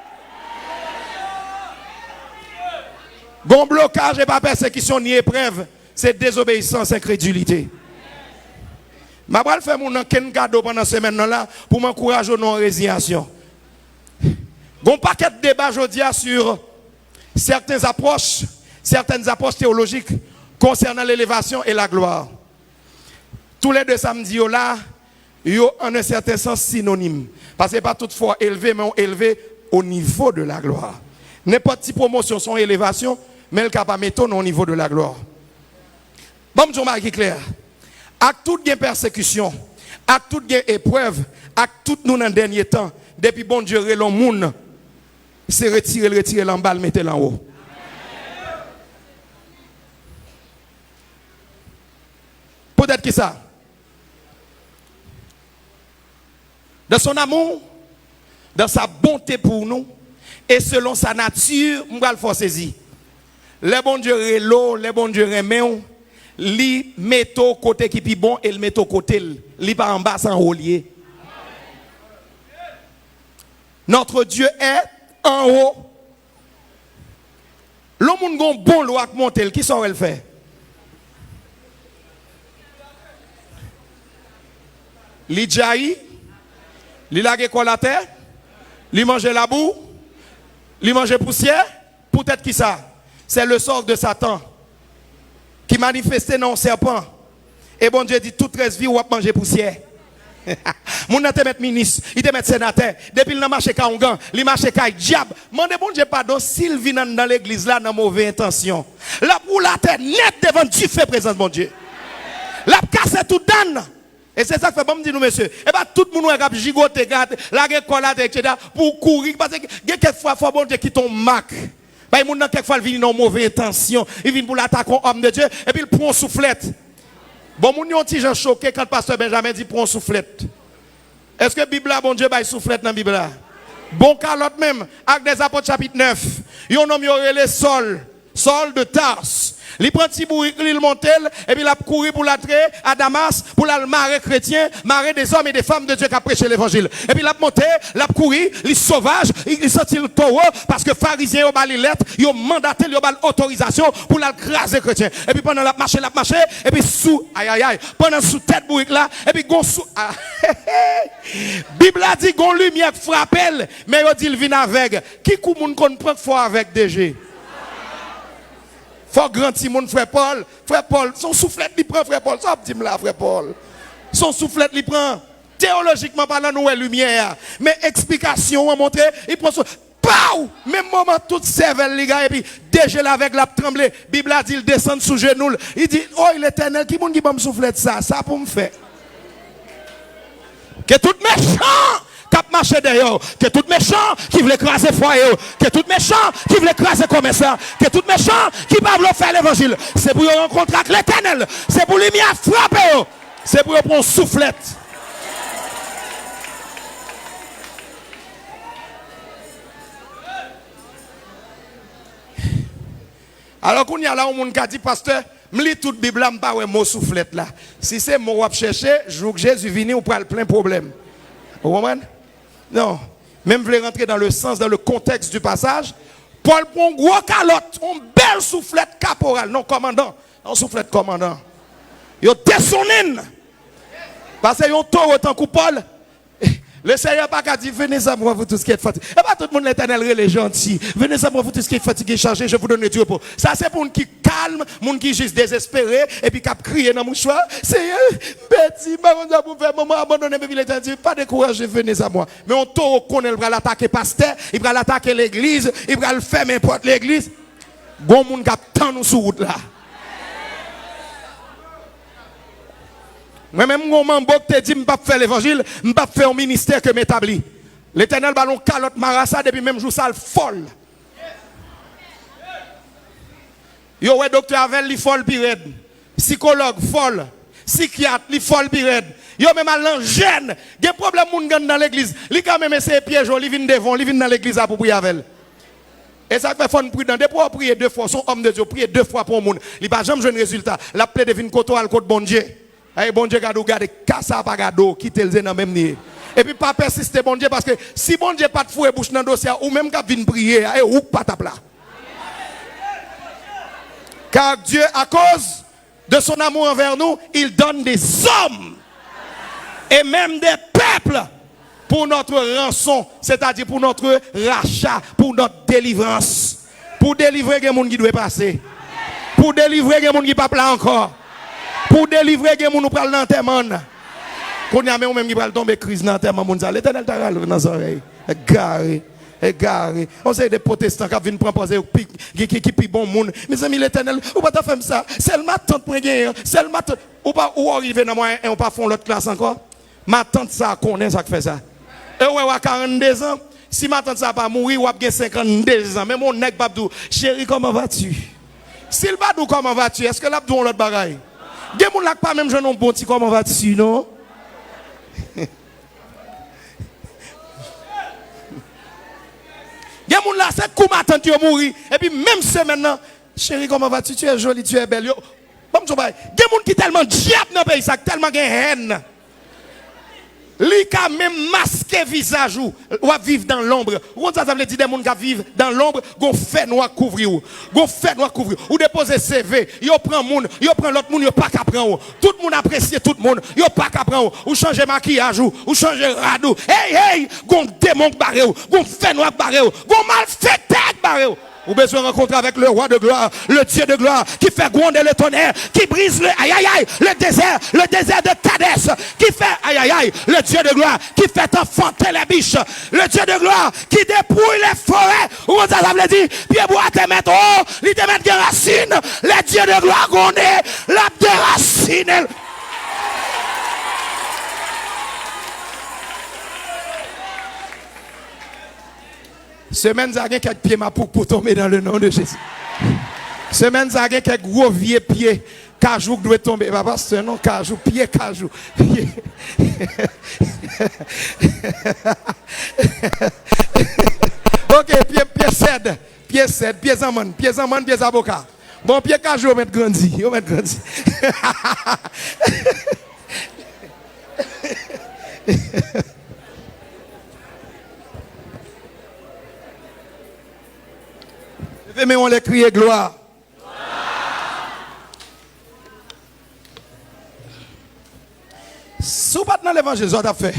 Bon blocage et pas persécution ni épreuve, c'est désobéissance, incrédulité. Je vais faire mon cadeau pendant cette semaine là pour m'encourager non résignation. Bon paquet de débats aujourd'hui sur certaines approches théologiques concernant l'élévation et la gloire. Tous les deux samedis là, ils ont en un certain sens synonyme. Parce que pas toutefois élevé, mais élevé au niveau de la gloire. N'importe quelle promotion, son élévation, mais elle n'est pas mettre au niveau de la gloire. Bon, je marque clair. Avec toute persécution, avec toute épreuve, avec tout nous dans le dernier temps, depuis bon Dieu, le monde, c'est retirer l'emballe, mettre l'en haut. Peut-être que ça. Dans son amour, dans sa bonté pour nous, et selon sa nature, on va le faire saisir. Les bon Dieu relo, les bon Dieu remet, li met au côté qui est bon et le met au côté, li pas en bas sans relier. Notre Dieu est en haut. L'homme gon bon loi monter, qui saurait le faire? Li jaillit, li lage quoi la terre, li mange la boue, li mange poussière, peut-être qui ça? C'est le sort de Satan qui manifestait dans le serpent. Et bon Dieu dit, toute reste vie ou à manger poussière. Mon n'a te mettre ministre, il te mettre sénateur. Depuis il n'a marché qu'à Ongan, il marche qu'à diable. Mande bon Dieu pardon s'il vient dans l'église là dans mauvaise intention. Là pour la terre net devant Dieu fait présence bon Dieu. Là casse tout dan. Et c'est ça que fait bon me dire nous monsieur. Et bah tout le monde a gigoté la colade etc. pour courir parce que quelquefois faut bon Dieu qui tombe marque. Bah, il y a quelquefois vient dans mauvaise intention, il vient pour l'attaquer un homme de Dieu, et puis il prend une soufflette. Bon, mon yon ti gens choqué quand le pasteur Benjamin dit prend une soufflette. Est-ce que la Bible a bon Dieu bah soufflette dans la Bible là? Bon calotte même, avec des apôtres chapitre 9, yon homme yoré les Saul de Tarse. Il prend petit bourrique, il monte, et puis il a couru pour l'attirer à Damas, pour la marrer chrétien, marrer des hommes et des femmes de Dieu qui a prêché l'évangile. Et puis il a monté, il a couru, il sauvage, il sorti le taureau, parce que pharisiens ont bali lettre, ils ont mandaté, ils ont bali autorisation pour l'écraser chrétien. Et puis pendant la marché, et puis sous, pendant sous tête bourrique là, et puis gon sous, Bible a dit gon lumière frappe, mais il dit il vient avec. Qui kou moun kon prend fois avec DG? Faut grand Timon frère Paul, son soufflette il prend frère Paul, ça dit là frère Paul. Son soufflette il prend théologiquement parlant nous est lumière, mais explication on montré, il prend son Pow! Même moment toute cervelle les gars et puis déjà avec la tremblée, Bible a dit il descend sous genou, il dit oh l'Éternel qui moun qui va me soufflette ça pour me faire. Que tout méchant cap marcher derrière, que tout méchant qui veut écraser foyer, que tout méchant qui veut écraser commerçant, que tout méchant qui va faire l'évangile, c'est pour rencontrer avec l'Éternel, c'est pour lui à frapper, c'est pour prendre soufflette. Alors qu'on y a là un monde qui a dit pasteur, me lis toute Bible là, me pas mot soufflette là. Si c'est mot à chercher, je veux que Jésus vienne ou pas plein problème. Vous comprenez? Non. Même voulez rentrer dans le sens, dans le contexte du passage. Paul prend gros calotte, une belle soufflette caporal, non commandant, non soufflette commandant. Il descendent. Parce que yon taureau tant que Paul, Le Seigneur pas qu'à dire, venez à moi, vous tous qui êtes fatigués. Et pas tout le monde l'éternel est gentil. Venez à moi, vous tous qui êtes fatigués, chargés, je vous donne du repos. Ça, c'est pour un qui calme, mon qui juste désespéré, et puis qui a crié dans mon choix. Seigneur, petit, maman, vous faire maman abandonner, mais l'éternel dit, pas décourager, venez à moi. Mais on taureau connaît, il va l'attaquer pasteur, il va l'attaquer l'église, il va le faire n'importe l'église. Bon monde qui a tant nous sur route là. Moi-même, mon membre te dit, je ne vais pas faire l'évangile, je ne vais pas faire un ministère que m'établit. L'éternel ballon calotte marassa depuis même jour ça le folle. Yo ouais docteur Avel li folle pirède. Psychologue folle. Psychiatre li folle pirède. Yo même allant jeune, gen problème moun gan dans l'église. Li quand même essayer piège, li vinn devant, li vinn dans l'église pour prier avec. Et ça fait fond prudent. Depuis pour prier 2 fois, son homme de Dieu prier 2 fois pour moun. Li pas jamais jeune résultat. La plaie devine koto al côté bon Dieu. Hey, bon Dieu, garde, kassa pas gado, quitte le dans même nier. Et puis pas persister bon Dieu parce que si bon Dieu pas de fouet bouche dans dossier ou même qu'à venir prier, et ou pas ta plat. Car Dieu, à cause de son amour envers nous, il donne des hommes et même des peuples pour notre rançon, c'est-à-dire pour notre rachat, pour notre délivrance, pour délivrer les gens qui doivent passer, pour délivrer les gens qui ne sont pas encore. Pour délivrer les gens qui parlent dans tes mains. Quand il y a même qui parlent tomber crise dans tes mains, l'éternel t'a râlé dans les oreilles. Égaré. On sait des protestants qui viennent proposer qui pient bon monde. Mes amis, l'éternel, ou pas faire ça. C'est ma tante pour gagner. C'est ma tante. Ou pas ou arriver dans moi et on pas font l'autre classe encore. Ma tante ça connaît ça qui fait ça. Et ouais, 42 ans. Si ma tante ça pas mourir, ou a 52 ans. Mais mon nèg babdou, chérie, comment vas-tu? S'il badou comment vas-tu? Est-ce que l'abdou on l'autre bagaille? Des gens qui pas même jeune bon petit comment vas-tu non? Des gens là c'est comme attendre tu mourir et puis même c'est maintenant chérie comment vas-tu? Tu es jolie, tu es belle. Bon des gens qui tellement diable dans pays ça tellement de haine. Li ka même masqué visage ou vivre dans l'ombre. Ou ça veut dire des gens qui vivent dans l'ombre, gon fait noir couvrir ou. Gon fait noir couvrir ou déposer CV, yo prend moun, yo prend l'autre moun, yo pas qu'à prendre. Tout le monde apprécie tout le monde, yo pas qu'à prendre ou changer maquillage ou changer radou. Hey, gon démon barré ou, gon fait noir barré ou, gon mal fait tête barré ou. Vous avez besoin de rencontrer avec le roi de gloire, le Dieu de gloire, qui fait gronder le tonnerre, qui brise le désert de Kadès, qui fait le Dieu de gloire, qui fait enfanter les biches, le Dieu de gloire, qui dépouille les forêts. Vous avez dit, pied bois te mettre haut, il te met des racines, le Dieu de gloire, gondé, la déracine. Semaine ça a quelques pieds ma pour tomber dans le nom de Jésus. Semaine ça a quelques gros vieux pieds cajou doit tomber. Papa c'est non cajou pied cajou. OK, pied cède, pieds amande, pieds avocat. Bon pied cajou on met grandi. Mais on les crie gloire. Si vous pas dans l'évangile, ça t'a fait.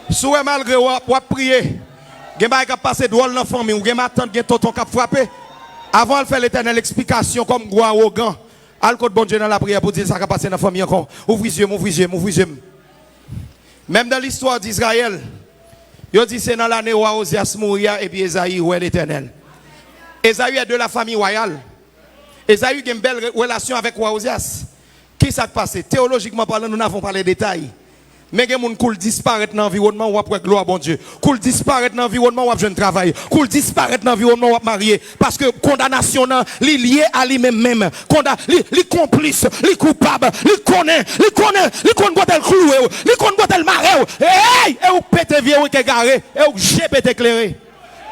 Si vous malgré vous prier, vous avez passé drôle dans la famille, vous avez attendre que tonton qui a frappé. Avant de faire l'éternelle explication comme gros arrogant, al côté bon Dieu dans la prière pour dire ça qui a passé dans la famille encore. Ouvrez les yeux. Même dans l'histoire d'Israël, il dit c'est dans l'année où Osias mourir et puis Esaïe où est l'éternel. Esaïe est de la famille royale. Esaïe a une belle relation avec Osias. Qui s'est passé? Théologiquement parlant, nous n'avons pas les détails. Mais il y a des gens qui disparaissent dans l'environnement où après gloire bon Dieu. Qui disparaissent dans l'environnement où après jeune travail. Qui disparaissent dans l'environnement où après marié. Parce que condamnation est liée à lui-même. Les complices, les coupables, les connaît quoi tel cloué, les connaît quoi tel maré. Hey, et ou pété vieux ou égaré, et ou j'ai pété éclairé.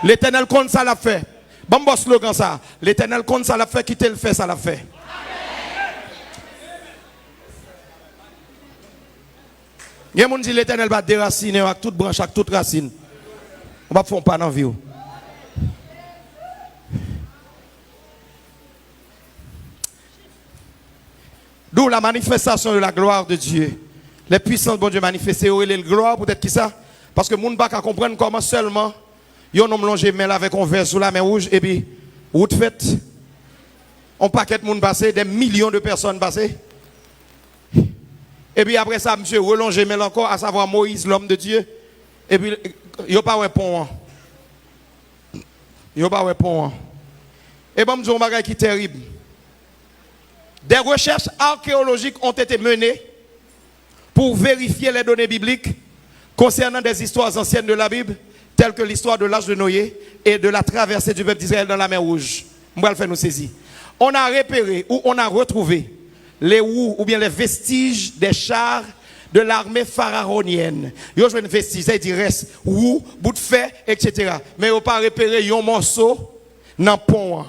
L'Éternel compte ça l'a fait. Bon slogan ça. L'Éternel compte ça l'a fait, quitter le fait ça l'a fait. Il y a des gens qui disent l'Éternel va déraciner avec toute branche, avec toute racine. On va faire pas dans la vie. D'où la manifestation de la gloire de Dieu Les puissances, bon Dieu, manifestées, et le gloire, peut-être qui ça? Parce que le monde ne peut pas comprendre comment seulement, yon homme longé, mais avec un verre sous la main rouge, et puis, route faite, on paquet de monde passé, des millions de personnes passées. Et puis après ça, monsieur, relongé, mais encore, à savoir Moïse, l'homme de Dieu. Et puis, il n'y a pas un pont. Il n'y a pas un pont. Et bon, je dis un bagage qui est terrible. Des recherches archéologiques ont été menées pour vérifier les données bibliques concernant des histoires anciennes de la Bible, telles que l'histoire de l'âge de Noé et de la traversée du peuple d'Israël dans la mer Rouge. On va le faire nous saisir. On a repéré ou on a retrouvé les roues ou bien les vestiges des chars de l'armée pharaonienne. Ils ont joué une vestige, ça dit reste, roues, bout de fer, etc. Mais ils n'ont pas repéré un morceau dans le pont.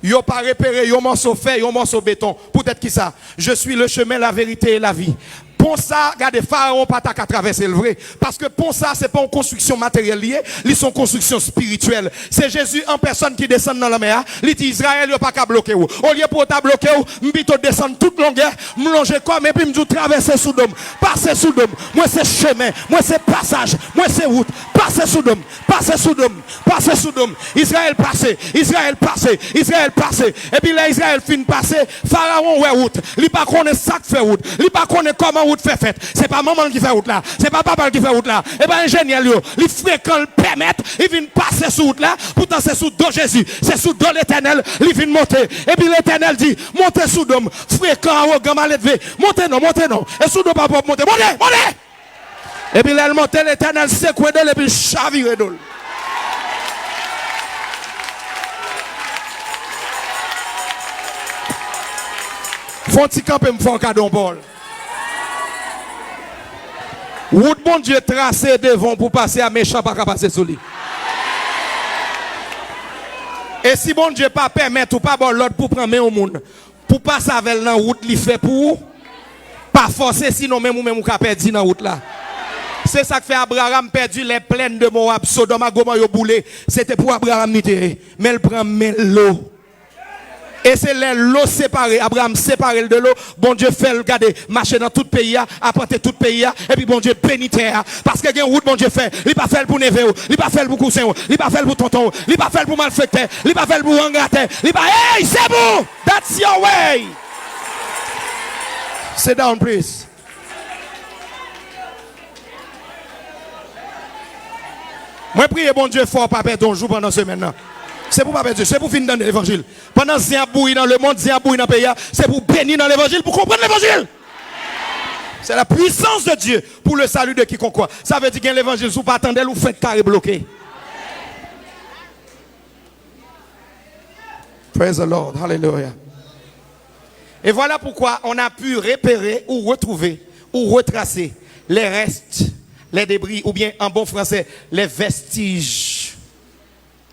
Ils n'ont pas repéré un morceau de fer, un morceau de béton. Peut-être qui ça? Je suis le chemin, la vérité et la vie. Pont ça, regardez, Pharaon pas qu'à traverser le vrai. Parce que pont ça, c'est pas une construction matérielle liée, ils sont construction spirituelle. C'est Jésus en personne qui descend dans la mer. Il dit Israël, il n'a pas qu'à bloquer. Au lieu pour ta bloquer, m'bito descendre toute longueur, m'longer comme, et puis m'dou traverser sous dôme. Passer sous dôme. Moi c'est chemin, moi c'est passage, moi c'est route. Passer sous dôme, passer sous dôme, passer sous dôme. Israël passé, Israël passé, Israël passé. Et puis là, Israël fin passé, Pharaon ouais route. Il pas connaît ça qui fait route. Il pas connaît comment route fait fête. C'est pas maman qui fait route là. C'est pas papa qui fait route là. Et ben ingénieur yo, il fréquent le permettre, il vient passer sous route là. Pourtant c'est sous dos Jésus, c'est sous dos l'Éternel, il vient monter. Et puis l'Éternel dit, montez sous dôme, fréquent arrogant mal élevé. Montez non. Et sous dos pas pour monter. Montez. Et puis là, monte l'Éternel secoué d'elle et puis chavire d'elle. Font-ils camper me font cadeau Paul. Route bon Dieu tracé devant pour passer à méchant pas passer sous lui. Et si bon Dieu pas permettre ou pas bon l'autre pour prendre au monde pour passer avec la route li fait pour pas forcer sinon même ou même ou ka perdu dans route là. C'est ça que fait Abraham perdu les plaines de Moab, Sodome et Gomorrhe yo boulé, c'était pour Abraham nité. Mais il prend l'eau. Et c'est l'eau séparée. Abraham séparé de l'eau. Bon Dieu fait le garder, marcher dans tout le pays, apporter tout le pays. Et puis bon Dieu bénit terre. Parce que il y a une route, bon Dieu fait. Il pas fait pour never, il pas fait pour cousin, il pas fait pour tonton, il pas fait pour malfecter, il pas fait pour engrater. Il pas, hey, c'est bon. That's your way. Sit down, please. Moi, prie bon Dieu fort, pas perdre ton jour pendant ce maintenant. C'est pour pas perdre, c'est pour finir dans l'évangile. Pendant que bouilli dans le monde, bouilli dans le pays, c'est pour bénir dans l'évangile, pour comprendre l'évangile. C'est la puissance de Dieu pour le salut de quiconque. Ça veut dire que l'évangile, si vous pas attendez, vous faites carré bloqué. Praise the Lord, hallelujah. Et voilà pourquoi on a pu repérer ou retrouver ou retracer les restes, les débris, ou bien en bon français, les vestiges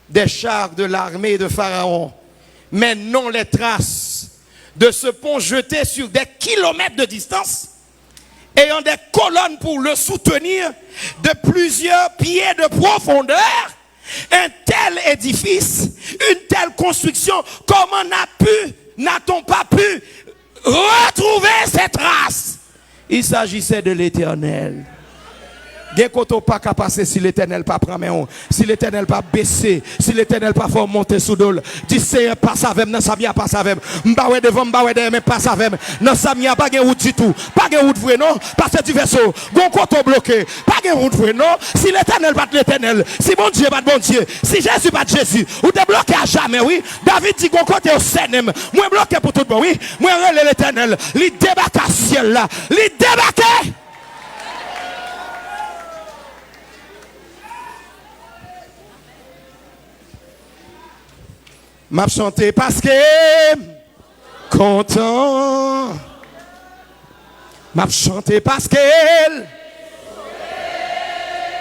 des chars de l'armée de Pharaon, mais non les traces de ce pont jeté sur des kilomètres de distance, ayant des colonnes pour le soutenir de plusieurs pieds de profondeur. Un tel édifice, une telle construction, comment n'a-t-on pas pu retrouver ces traces? Il s'agissait de l'Éternel. Gen koto pas qu'à passer si l'Éternel pas prend main, si l'Éternel pas baisser, si l'Éternel pas faire monter sous dol. Dis Seigneur passe avec nan sa mia passe avec. M'bawe devant m'bawe derrière mais passe avec. Nan sa mia pas gen route du tout. Pas gen route vrai non, parce du vaisseau. Gon koto bloqué. Pas gen route vrai non. Si l'Éternel pas l'Éternel, si mon Dieu pas bon Dieu, si Jésus pas Jésus, ou te bloqué à jamais oui. David dit gon côté au senem. Moi bloqué pour tout bon oui. Moi relé l'Éternel, li débarque à ciel là. Li débarque. M'a chanté parce que content. M'a chanté parce que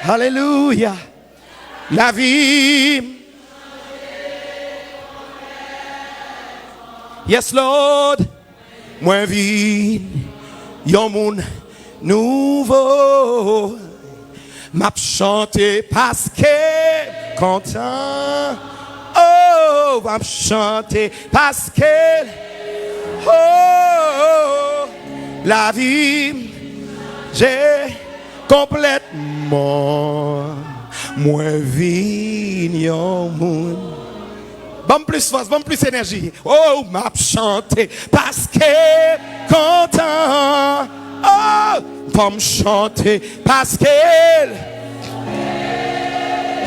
Alléluia. La vie. Yes Lord. Moi vie. Yon moun nouveau. M'a chanté parce que content. Oh, va me chanter parce que oh, la vie, j'ai complètement moins vignon moun. Bon plus force, bon plus énergie. Oh, m'a chanté parce que content. Oh, pour me chanter parce que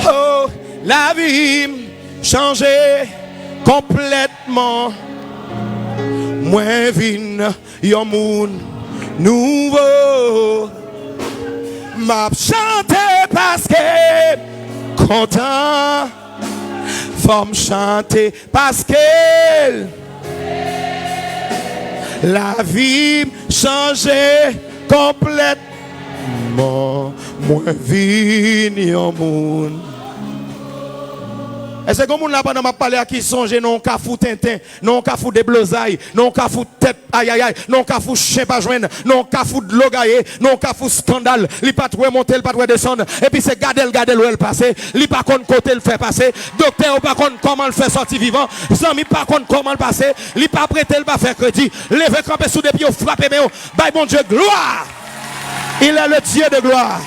oh, la vie changé complètement. Moins vin yon moun nouveau. M'a chanté parce que content. Faut me chanter parce que la vie changé complètement. Moins vignon moun. Est-ce que vous avez pas parlé à qui songe non ka fou tintin, non ka fou de blosaille, non ka fou tête aïe aïe aïe, non ka fou chien pas joindre, non ka fou de logaye, non ka fou scandale, li pas trouver monter, pas trouver descendre et puis c'est garder où elle passer, li pas connait côté le faire passer, docteur pas connait comment le faire sortir vivant, zami pas connait comment le passer, li pas prêter le pas faire crédit, lever camper sous des pieds, frapper mais by bon Dieu gloire. Il est le Dieu de gloire.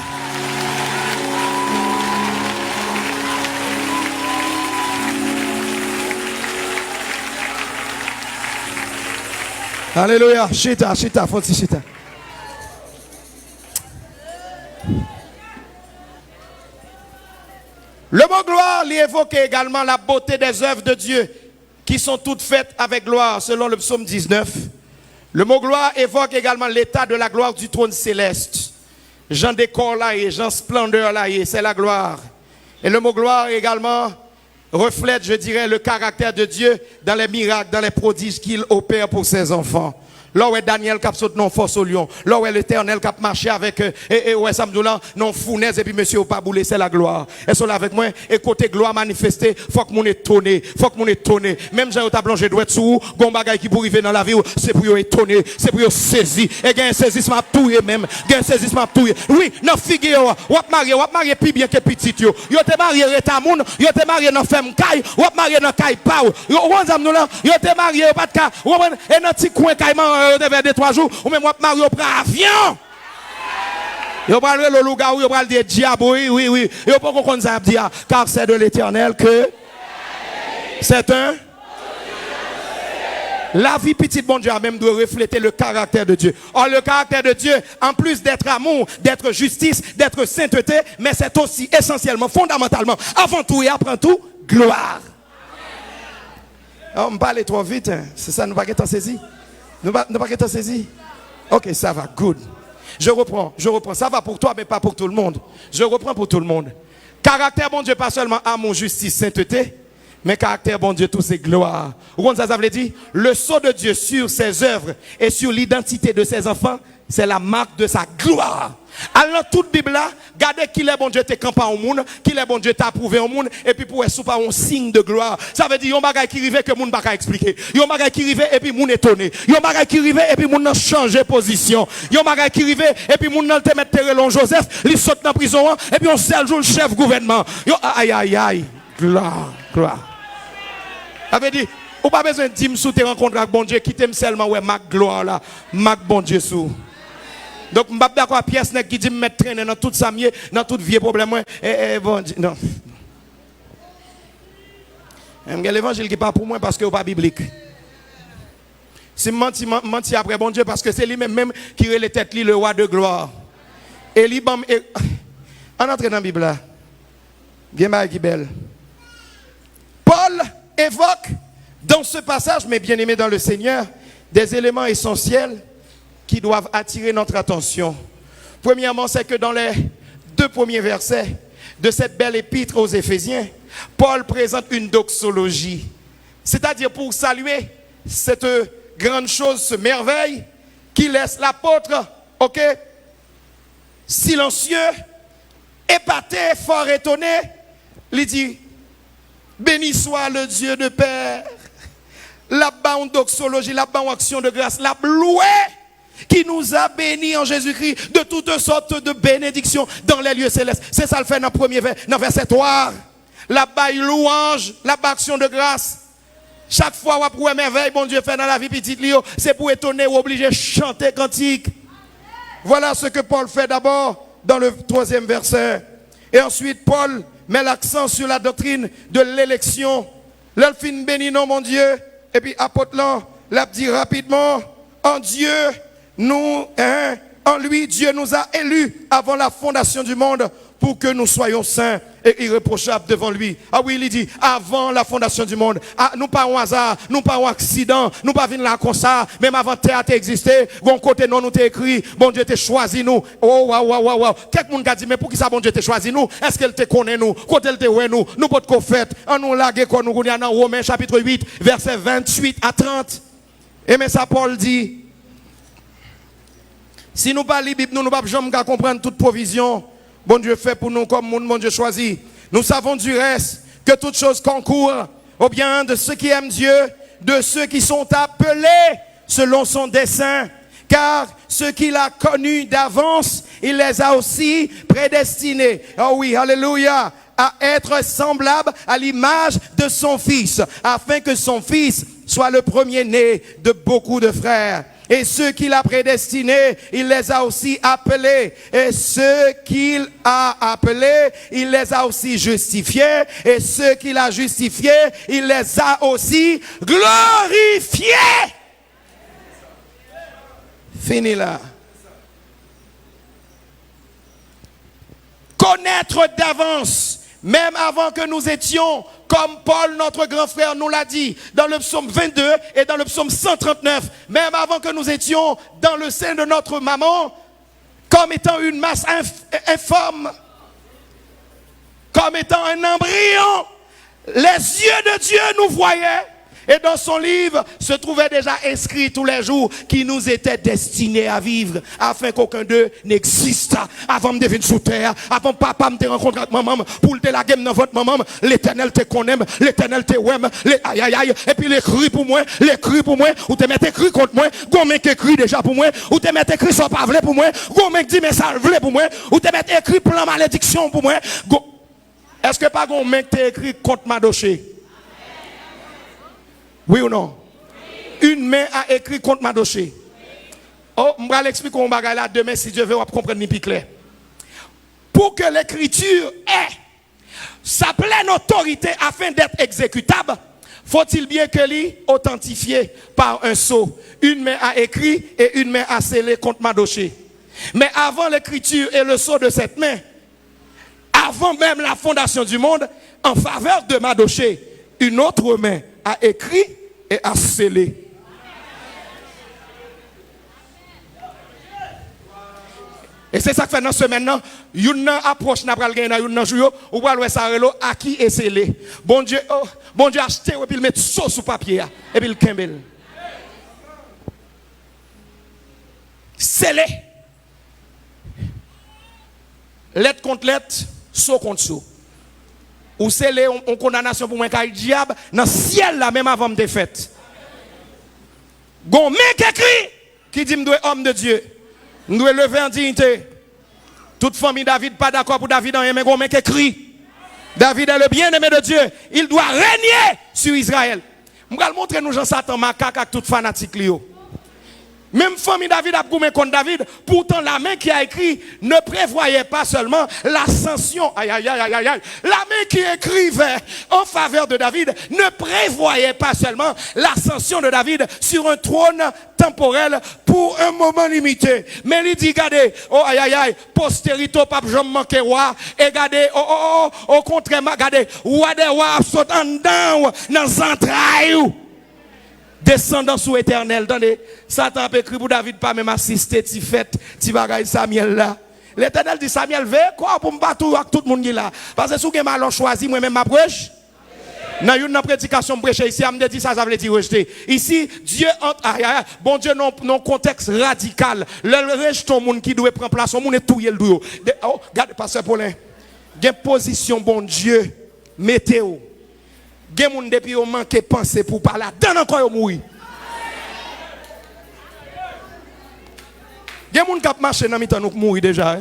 Alléluia. Chita, fonti chita. Le mot gloire lui évoque également la beauté des œuvres de Dieu qui sont toutes faites avec gloire selon le psaume 19. Le mot gloire évoque également l'état de la gloire du trône céleste. Jean décor là et Jean splendeur là et c'est la gloire. Et le mot gloire également reflète, je dirais, le caractère de Dieu dans les miracles, dans les prodiges qu'il opère pour ses enfants. Là où est Daniel qui a sauté non force au lion, là où est l'Éternel qui a marché avec et où est Samdoula non fournaise et puis monsieur pas boulé, c'est la gloire. Et sont là avec moi et côté gloire manifestée, faut que mon étonné, même j'ai ta plongé doit être sous gon bagay qui pour arriver dans la vie, c'est pour étonner, c'est pour saisir et gain saisissement touyer même, gain saisissement touyer. Oui, non figure ou marié plus bien que petit yo. Yo te marié reta moun, yo te marié dans femme caille, ou marié dans caille pa ou. Yo Samdoula, yo te marié pas de cas, et dans petit coin caille devait 2-3 jours ou même moi Mario prend avion yo parle le loup-garou yo parle des diables oui yo pas qu'on ça dire car c'est de l'Éternel que c'est un la vie petite bon Dieu a même doit refléter le caractère de Dieu. Or le caractère de Dieu en plus d'être amour, d'être justice, d'être sainteté, mais c'est aussi essentiellement fondamentalement avant tout et après tout gloire. On me parle trop vite hein. C'est ça nous pas qu'être saisi. Nous pas qu'être saisi. OK, ça va, good. Je reprends. Ça va pour toi, mais pas pour tout le monde. Je reprends pour tout le monde. Caractère bon Dieu, pas seulement amour, justice, sainteté, mais caractère bon Dieu, tout c'est gloire. Vous comprenez ça veut dire? Le sceau de Dieu sur ses œuvres et sur l'identité de ses enfants, c'est la marque de sa gloire. Alors toute Bible là, regardez qu'il est bon Dieu te campé au monde, qu'il est bon Dieu t'a approuvé au monde et puis pour être pas un signe de gloire. Ça veut dire yon bagay qui rive que monde pas expliquer. Yon bagay qui rive et puis monde étonné. Yon bagay qui rive et puis monde n'a changé position. Yon bagay qui rive et puis monde n'a te mettre Terrelon Joseph, il saute dans prison et puis on seul jour le chef gouvernement. Yo aïe gloire. Ça veut dire ou pas besoin de dire sous tes rencontres avec bon Dieu qui t'aime seulement ouais ma gloire là, ma bon Dieu sous. Donc, je ne suis pas d'accord avec pièce qui dit me mettre traîner dans tout ça, dans tout vieux problème. Bon, non. L'évangile qui n'est pas pour moi parce que n'est pas biblique. Si je menti après bon Dieu parce que c'est lui-même qui est les têtes, le roi de gloire. Et lui, on entre dans la Bible là. Bien qui belle. Paul évoque dans ce passage, mes bien-aimés dans le Seigneur, des éléments essentiels qui doivent attirer notre attention. Premièrement, c'est que dans les 2 premiers versets de cette belle épître aux Éphésiens, Paul présente une doxologie. C'est-à-dire pour saluer cette grande chose, ce merveille, qui laisse l'apôtre, silencieux, épaté, fort étonné, il dit, béni soit le Dieu de Père, là-bas en doxologie, là-bas en action de grâce, la loué, qui nous a bénis en Jésus-Christ de toutes sortes de bénédictions dans les lieux célestes. C'est ça le fait dans le premier verset 3. La baille louange, la action de grâce. Chaque fois où vous merveille, bon Dieu fait dans la vie petite, c'est pour étonner ou obliger de chanter cantique. Voilà ce que Paul fait d'abord dans le 3e verset. Et ensuite, Paul met l'accent sur la doctrine de l'élection. L'elfine béni non, mon Dieu. Et puis, apôtre l'a dit rapidement, en Dieu, en lui, Dieu nous a élus avant la fondation du monde pour que nous soyons saints et irréprochables devant lui. Ah oui, il dit, avant la fondation du monde. Ah, nous pas un hasard, nous pas un accident, nous pas venir là comme ça, même avant terre a existé, bon côté non nous t'es écrit, bon Dieu t'a choisi nous. Oh, wow. Quelqu'un a dit, mais pour qui ça bon Dieu t'a choisi nous? Est-ce qu'elle te connaît nous? Côté elle te ouais nous? Nous pas de qu'on fait, en nous laguer quand nous regardons dans Romains chapitre 8, verset 28 à 30. Et mais ça Paul dit, si nous pas la Bible, nous ne pouvons jamais comprendre toute provision. Bon Dieu fait pour nous comme mon Dieu choisi. Nous savons du reste que toutes choses concourent au bien de ceux qui aiment Dieu, de ceux qui sont appelés selon son dessein. Car ceux qu'il a connus d'avance, il les a aussi prédestinés. Oh oui, alléluia. À être semblables à l'image de son Fils, afin que son Fils soit le premier-né de beaucoup de frères. Et ceux qu'il a prédestinés, il les a aussi appelés. Et ceux qu'il a appelés, il les a aussi justifiés. Et ceux qu'il a justifiés, il les a aussi glorifiés. Fini là. Connaître d'avance. Même avant que nous étions, comme Paul, notre grand frère, nous l'a dit, dans le psaume 22 et dans le psaume 139, même avant que nous étions dans le sein de notre maman, comme étant une masse informe, comme étant un embryon, les yeux de Dieu nous voyaient. Et dans son livre se trouvait déjà inscrit tous les jours qui nous étaient destinés à vivre afin qu'aucun d'eux n'existe. Avant de venir sous terre, avant papa me rencontre avec maman, pour te la game dans votre maman, l'éternel te connaît, l'éternel te ouaime, aïe aïe aïe, et puis l'écrit pour moi, ou te mette écrit contre moi, gon mec écrit déjà pour moi, ou te mette écrit sans pas vrai pour moi, gon mec dit mais ça vrai pour moi, ou te mette écrit plan malédiction pour moi. Est-ce que pas gon mec t'es écrit contre Madoché? Oui ou non? Oui. Une main a écrit contre Madoché. Oh, je vais l'expliquer un bagage là demain si Dieu veut comprendre plus clair. Pour que l'écriture ait sa pleine autorité afin d'être exécutable, faut-il bien que l'y authentifié par un sceau. Une main a écrit et une main a scellé contre Madoché. Mais avant l'écriture et le sceau de cette main, avant même la fondation du monde, en faveur de Madoché, une autre main a écrit et a scellé. Et c'est ça que fait dans ce maintenant, une approche n'a pas gagné dans une jour ou pas le sarelo à qui est scellé. Bon Dieu acheté et puis il met sauce sous papier et puis il kembel. Scellé. Lettre contre lettre, saut contre saut. Ou scellé en condamnation pour moi car le diable dans le ciel là même avant de fait. Gon mec écrit qui dit me doit homme de Dieu. Nous devons lever en dignité. Toute famille David pas d'accord pour David en mais gon mec écrit. David est le bien-aimé de Dieu. Il doit régner sur Israël. Je vais montrer nous Jean Satan macaque avec toute fanatique lio. Même famille David a goumé contre David, pourtant la main qui a écrit ne prévoyait pas seulement l'ascension. Aïe, aïe, aïe, aïe, aïe. La main qui écrivait en faveur de David ne prévoyait pas seulement l'ascension de David sur un trône temporel pour un moment limité. Mais il dit, regardez, oh aïe, aïe, aïe, postérité, pape Jean manqué roi, et regardez, au contraire, regardez, roi des rois saute en dedans, dans les entrailles. Descendant sous éternel. Attendez, Satan a écrit pour David pas même assister, ti fête, ti bagaille Samuel là. L'éternel dit Samuel, veille quoi pour me battre avec tout le monde qui là. Parce que si vous avez mal choisi, moi-même ma prêche. Dans une prédication prêcher ici, je me dit ça veut dire rejeter. Ici, Dieu entre, bon Dieu non contexte radical. Le rejet ton monde qui doit prendre place, on est tout le dos. Oh, regardez pasteur Paulin. Gen position bon Dieu, météo. Gen moun depuis au manque penser pour parler dans encore yo mouri. Gen moun k'ap marcher dans mitan nou mouri déjà.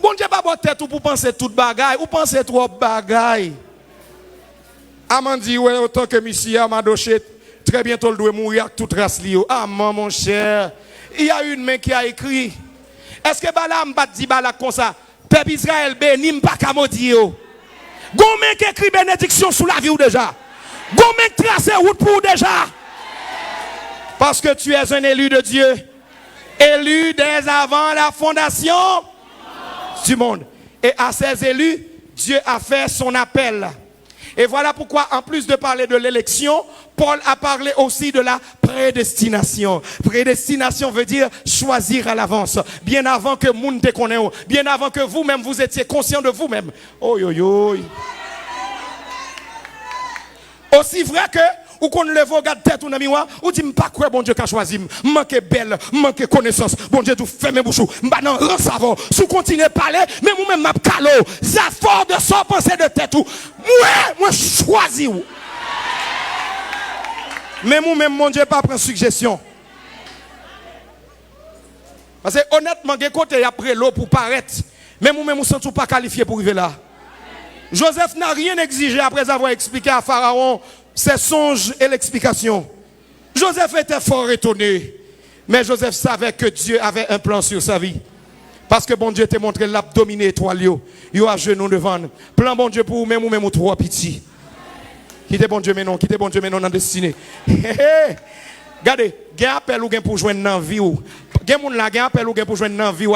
Bon Dieu pas botte tête pour penser toute bagaille, ou penser trop bagaille. Amandi, ouais, autant que monsieur Amadoché, très bientôt, il doit mourir avec toute race liée. Ah, mon cher. Il y a une main qui a écrit. Est-ce que Balaam va dire comme ça? Peuple Israël, béni, pas qu'à maudire. Gomen qui écrit bénédiction sous la vie ou déjà? Gomen qui trace route pour déjà? Parce que tu es un élu de Dieu. Élu dès avant la fondation du monde. Et à ces élus, Dieu a fait son appel. Et voilà pourquoi, en plus de parler de l'élection, Paul a parlé aussi de la prédestination. Prédestination veut dire choisir à l'avance. Bien avant que moun te connaisse, bien avant que vous-même vous étiez conscient de vous-même. Oh yo yo. Aussi vrai que ou qu'on lève regarde tête ou dans miroir ou dit pas quoi bon Dieu qu'a choisi manque belle manque connaissance bon Dieu tout ferme bouche m'pa nan ran savon sous continuer parler mais moi même m'a calo ça fort de son penser de tête ou moi choisi ou mais moi même mon Dieu pas prendre suggestion parce que honnêtement gen côté après l'eau pour paraître mais moi même sens pas qualifié pour arriver là. Joseph n'a rien exigé après avoir expliqué à Pharaon ses songes et l'explication. Joseph était fort étonné. Mais Joseph savait que Dieu avait un plan sur sa vie. Parce que bon Dieu t'a montré l'abdominé étoile. Yo à genoux devant. Plan bon Dieu pour vous-même ou même trois petits. Quittez bon Dieu mais non. Quittez bon Dieu mais non dans destinée. Regardez, il y a un appel ou pour joindre dans la vie. Il y a un appel ou pour joindre dans la vie.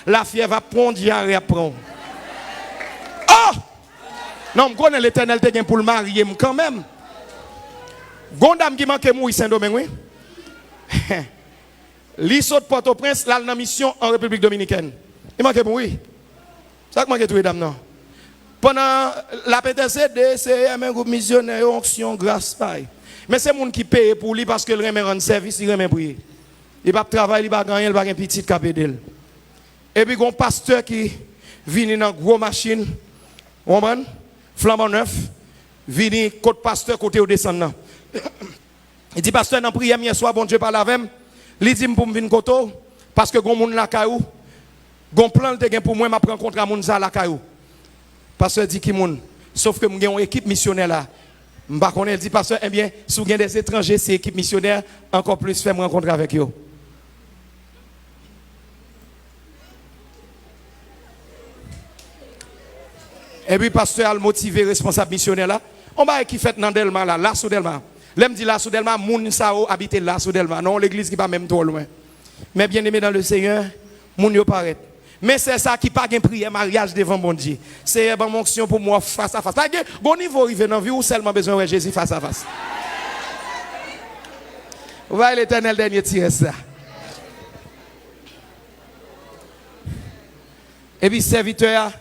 La fièvre va prendre, diarrhée prendre. Oh! Non, je connais l'Éternel pour le marier quand même. Gondam qui manque mourir Saint-Domingue, oui. L'issue de Port-au-Prince, là, dans mission en République Dominicaine. Il manque mourir. C'est ça que manque tout les dames, non. Pendant la PTCD, c'est un groupe missionnaire, onction, grâce, pareil. Mais c'est monde qui paye pour lui parce que le remet rendre service, il remet prier. Il va travailler, il va gagner, il va gagner petit capédel. Et puis, il y a un pasteur qui vient dans une grosse machine, flambant neuf, vient côté pasteur, côté au descendant. Il dit, pasteur, dans la prière, hier soir, bon Dieu parle avec moi. Il dit, pour me venir côté, parce que gon moun la caillou, gon plan de pour moi, m'a rencontre à moun sa la caillou. Pasteur dit qui moun, sauf que j'ai une équipe missionnaire là. M'ba connaît, il dit, pasteur, eh bien, si vous avez des étrangers, c'est équipe missionnaire, encore plus, fais me rencontrer avec eux. Et puis, pasteur a motivé responsable missionnaire là. On va qui fait dans Delma là sous Delma. L'aime dit là sous Delma, moun sao habite là sous Delma. Non, l'église qui pas même trop loin. Mais bien aimé dans le Seigneur, moun yo paraît. Mais c'est ça qui pas gain prière mariage devant bon Dieu. C'est une bonne onction pour moi face à face. Pas bon niveau arriver dans vie ou seulement besoin de Jésus face à face. Va l'Éternel dernier tirer ça. Et puis serviteur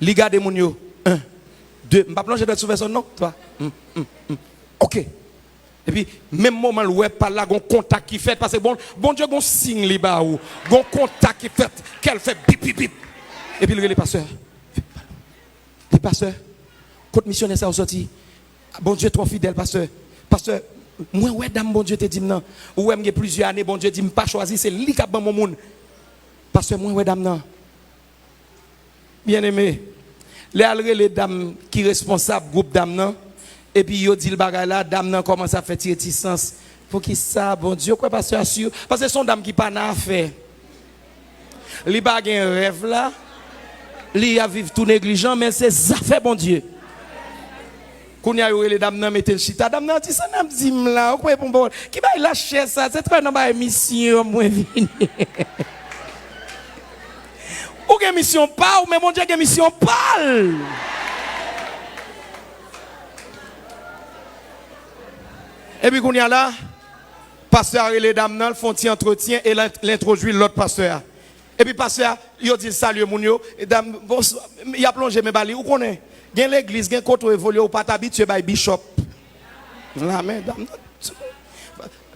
li gade moun yo 1 2 m'pa plonger dans sous son nom toi OK et puis même moment ouais par là gon contact qui fait parce que bon Dieu gon signe li ba ou gon contact qui fait qu'elle fait bip bip bip et puis le pasteur le pasteur côté missionnaire ça sorti bon Dieu trop fidèle pasteur moi ouais dame bon Dieu te dit non ou m'gè plusieurs années bon Dieu dit m'pas choisi c'est li ka ban mon monde pasteur moi ouais dame non bien aimé, les dames qui responsable groupe dames et puis yo dit le bagay là dames commence à faire tirer sens pour qui ça bon Dieu quoi parce que son dame qui pas na affaire li ba gen rêve là li a vivre tout négligent mais c'est ça fait bon Dieu kounya yo les dames nan mette le chita dame nan dit ça n'a dit là quoi bon qui va lâcher ça c'est très dans ba émission moi venir ou gen mission pas ou mais mon Dieu gen mission parle. Et puis qu'on y a là pasteur et les dames nan font un entretien et l'introduit l'autre pasteur. Et puis pasteur yo dit salut moun yo et dame bonsoir il a plongé mes bali ou connaît gen l'église gen côté évoluer ou pas t'habitué by bishop. La mais dame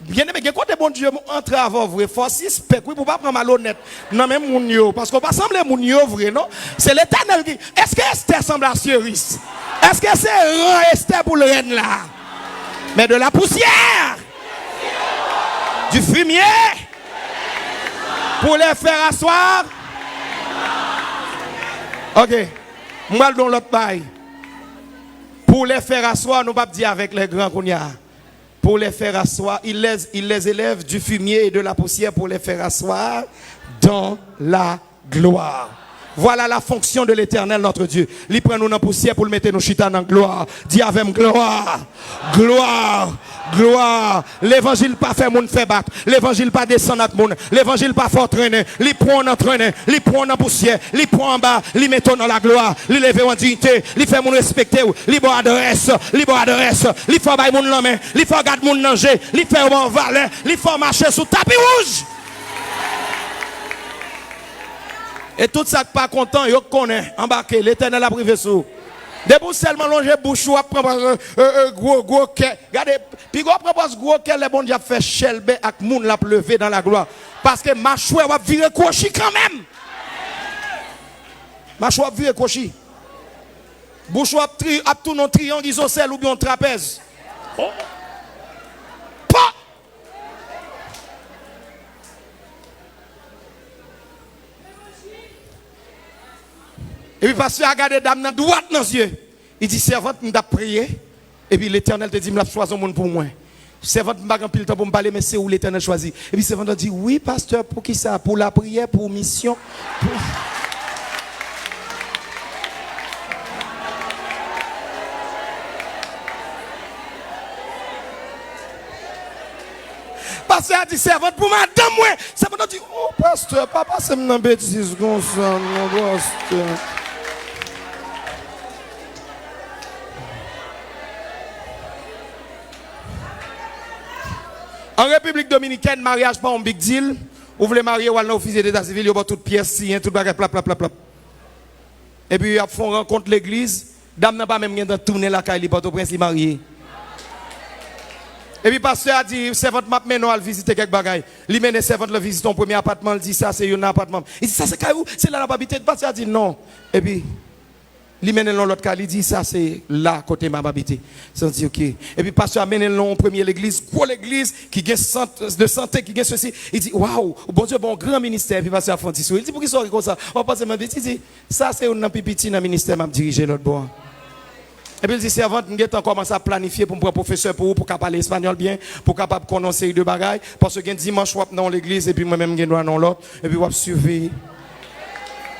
bien aimé, quand bon Dieu entre avant vrai, faut suspect, oui, pour pas prendre malhonnête. Non, même moun yo, parce qu'on va sembler moun yo vrai, non? C'est l'Éternel qui. Est-ce que Esther semble à Cerise? Est-ce que c'est rang Esther pour le reine là? Mais de la poussière, du fumier, pour les faire asseoir. Ok, moi dans l'autre paille. Pour les faire asseoir, nous pas dire avec les grands qu'on y a. Pour les faire asseoir, il les élève du fumier et de la poussière pour les faire asseoir dans la gloire. Voilà la fonction de l'Éternel notre Dieu. Il prend nous dans la poussière pour le mettre nos chita dans la gloire. Dis avec gloire, gloire, gloire. L'évangile pas fait moun fait battre. L'évangile pas descend notre monde. L'évangile pas fort traîner. Il prend en traîner. Il prend en poussière. Il prend en bas. Il met dans la gloire. Il lève en dignité. Il fait moun respecter. Il bon adresse. Il bon adresse. Il fait bailler moun la main. Il fait garder moun danger. Il fait bon valet. Il fait marcher sous tapis rouge. Et tout ça pas content, yo connaît, embarqué, l'Éternel a privé sous. Debout seulement longer bouche ou prendre gros cœur. Regardez, puis go propose gros cœur les bon Dieu fait chelbe ak moun la lever dans la gloire parce que ma choix va virer cochi quand même. Ma choix va virer cochi. Bouche a tout non triangle isocèle ou bien trapèze. Oh. Pas. Et puis, pasteur a regardé dame dans droite dans les yeux. Il dit, servante, nous avons prié. Et puis, l'Éternel te dit, je vais choisir un monde pour moi. Servante, je n'ai pas le temps pour me parler, mais c'est où l'Éternel choisit. Et puis, servante a dit, oui, pasteur, pour qui ça? Pour la prière, pour mission. Pasteur a dit, servante, pour madame, moi. Servante a dit, oh, pasteur, papa, c'est une bêtise comme ça, mon pasteur. En République Dominicaine, mariage pas un big deal. Vous voulez marier ou aller dans l'officier d'état civil, vous avez toute pièce, tout bagage, plap. Et puis, ils font rencontre l'église. Dame n'a pas même rien de tourner la caille, pour au prince, il marié. Et puis, pasteur a dit, servante m'a mené à visiter quelques bagages. Il mène servante le visiter ton premier appartement, il dit ça, c'est un appartement. Il dit ça, c'est où? C'est là, la habité. Le pasteur a dit non. Et puis, il mène dans l'autre cas, il dit ça, c'est là, côté ma habité. Ça dit ok. Et puis, pasteur a mené dans premier l'église, quoi l'église, qui a de santé, qui a ceci. Il dit, waouh, bon Dieu, bon grand ministère. Puis, pasteur a fait un petit sourire. Il dit, pour qu'il soit comme ça? On va passer ma vie. Il dit, ça, c'est un petit dans le ministère, m'a dirigé l'autre bord. Et puis il dit, servante, nous avons commencé à planifier pour me prendre professeur pour parler espagnol bien, pour capable connaître une série de bagages. Parce que dimanche, je suis dans l'église et puis moi-même, je suis dans l'autre. Et puis, je suis surveillé.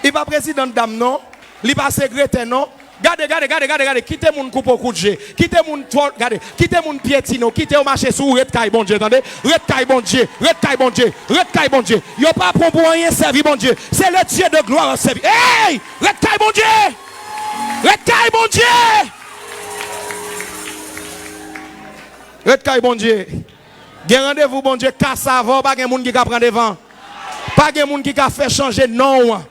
Il n'est pas président de dame, non? Il n'est pas secrétaire, non? Regardez. Quittez mon coupe au coup de jet. Quittez mon piétino. Quittez au marché sous red caille, bon Dieu. Attendez? Red caille, bon Dieu. Il n'y a pas pour rien servir, bon Dieu. C'est le Dieu de gloire servi. Hey! Red caille, bon Dieu! Red caille, bon Dieu. Gen rendez-vous, bon Dieu, casse avant, pas gen moun qui ka prend devant. Pas gen moun qui ka fait changer non.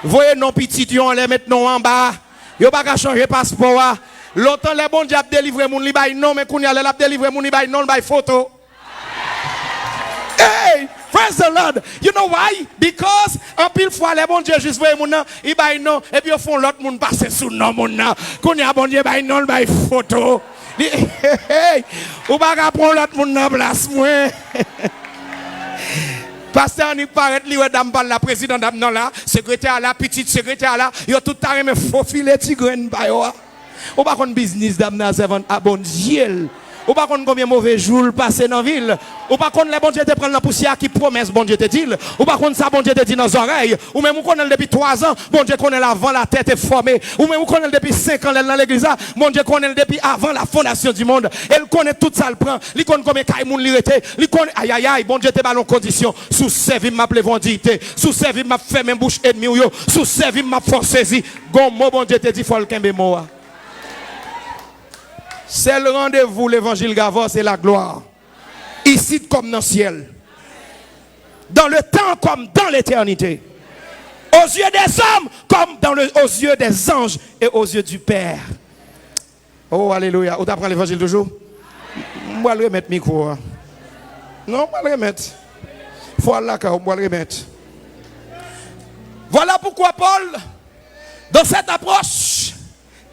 Voyez non petit, on les mettre non en bas. Yo pas ka changer passeport. Longtemps les bon Dieu a délivré moun li bay non, mais kounya les a délivré moun li bay non, bay photo. Hey, praise the Lord. You know why? Because en pile fois les bon Dieu juste voyez moun nan, il bay non et puis au fond l'autre moun passer sous non moun nan. Kounya bon Dieu bay non, bay photo. Ou pas prendre l'autre monde dans place moi. Pasteur ni paraît li dame la président dame non là, secrétaire là, petite secrétaire là, yo tout taré me faufiler ti graine ba yo. Ou pas kon business dame na servante à bon Dieu. Ou pas qu'on combien mauvais jours passé dans la ville. Ou pas qu'on les bon Dieu te prend la poussière qui promesse bon Dieu te dit. Ou pas qu'on ça bon Dieu te dit dans les oreilles. Ou même qu'on est depuis 3 ans, bon Dieu connaît avant la tête est formée. Ou même qu'on est depuis 5 ans dans l'église, bon Dieu connaît depuis avant la fondation du monde. Elle connaît tout ça le prend. Il connaît combien kay moun li rete. Il connaît aïe bon Dieu te ballon condition. Sous servir m'a plevé vendité. Sous servir m'a fait même bouche ennemi yo. Sous servir m'a force saisi. Gon mot bon Dieu te dit faut le kembe moa. C'est le rendez-vous, l'évangile Gavor, c'est la gloire. Ici comme dans le ciel. Dans le temps comme dans l'éternité. Aux yeux des hommes comme aux yeux des anges et aux yeux du Père. Oh, alléluia. On t'apprend l'évangile toujours? On va le remettre le micro. Non, on va le remettre. Il faut aller là, on va le remettre. Voilà pourquoi Paul, dans cette approche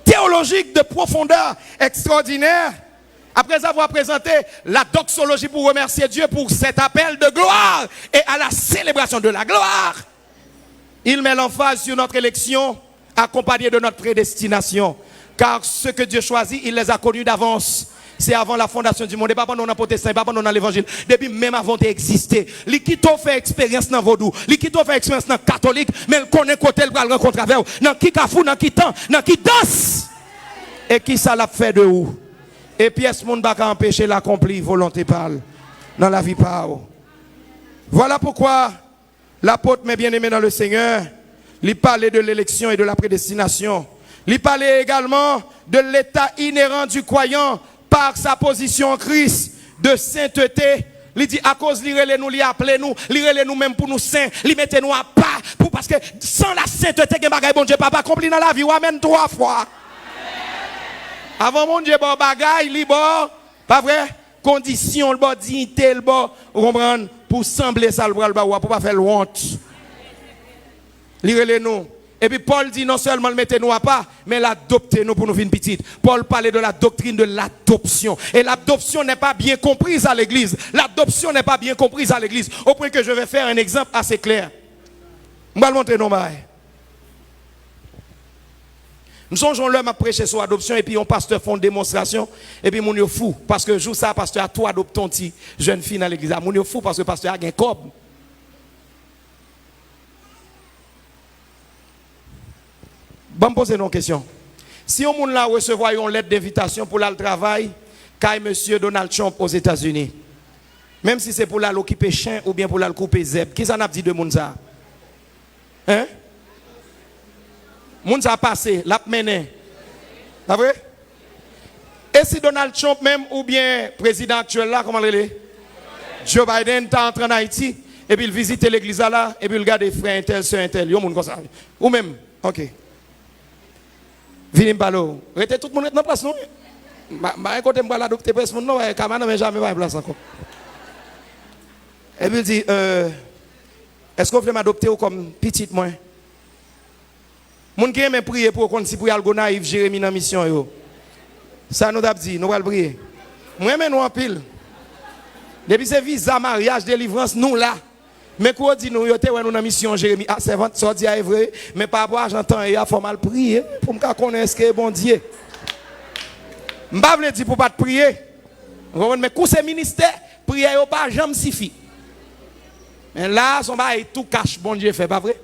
théologique de profondeur extraordinaire, après avoir présenté la doxologie pour remercier Dieu pour cet appel de gloire et à la célébration de la gloire, il met l'emphase sur notre élection accompagnée de notre prédestination. Car ce que Dieu choisit, il les a connus d'avance. C'est avant la fondation du monde. Et pas pendant on a protestant, pas pendant on a l'évangile. Depuis même avant d'exister. Li qui t'ont fait expérience dans vaudou. Li qui t'ont fait expérience dans catholique. Mais il connaît côté le bras rencontre avec vous. Dans qui kafou, dans qui temps, dans qui danse. Et qui ça l'a fait de où? Et puis est-ce monde va empêcher l'accompli volonté parle. Dans la vie par. Voilà pourquoi l'apôtre, mes bien-aimés dans le Seigneur, il parlait de l'élection et de la prédestination. Il parlait également de l'état inhérent du croyant par sa position en Christ, de sainteté. Il dit à cause l'irélé nous, appelez nous, l'irélé nous même pour nous saints, il mettez nous à part, pour parce que sans la sainteté que bagay bon Dieu papa accompli dans la vie, ou amène 3 fois. Avant mon Dieu bon bagay, li bon, pas vrai? Condition, le bon dignité, le bon, vous comprenez, pour sembler ça le bras pour pas faire honte. L'irélé nous. Et puis Paul dit non seulement le mettez-nous à part, mais l'adoptez-nous pour nous venir petite. Paul parlait de la doctrine de l'adoption. Et l'adoption n'est pas bien comprise à l'église. L'adoption n'est pas bien comprise à l'église. Au point que je vais faire un exemple assez clair. Je vais le montrer nos mains. Nous songeons l'homme à prêcher sur l'adoption et puis un pasteur fait une démonstration et puis mon yo fou parce que jour ça pasteur a tout adopté un petit jeune fille dans l'église. Mon yo fou parce que pasteur a un cob. Bon, poser une question. Si on moun la recevoir une lettre d'invitation pour le travail, quand monsieur Donald Trump aux États-Unis, même si c'est pour la l'occuper chien ou bien pour la couper zèbre, qui ça n'a dit de moun ça? Hein? Moun ça a passé, l'a mené. Pas vrai? Et si Donald Trump même ou bien président actuel là, comment il est? Joe Biden est entré en Haïti et puis il visite l'église là et puis il regarde frère intel, sœur intel, yo moun comme ça. Ou même, OK. Vini mbalo. Rete tout le monde dans place non. Ma côté m'ba l'adopter presse mon non, camana mais jamais pas place encore. Et puis il dit est-ce que vous voulez m'adopter comme petite moi? Moun qui aime prier pour qu'on si pour al go naïf Jérémie dans mission yo. Ça nous t'a dit, nous va prier. Moi même nous en pile. Depuis c'est visa mariage délivrance nous là. Mais quoi dit nous yote ouais nous dans mission Jérémie ah servante sorti à vrai mais par rapport à j'entends il a faut mal prier pour me connaître ce que bon Dieu. M'pa vle dire pour pas prier. Mais coup c'est ministère prier yo pas jamais suffit. Mais là son bail tout cache bon Dieu fait pas vrai?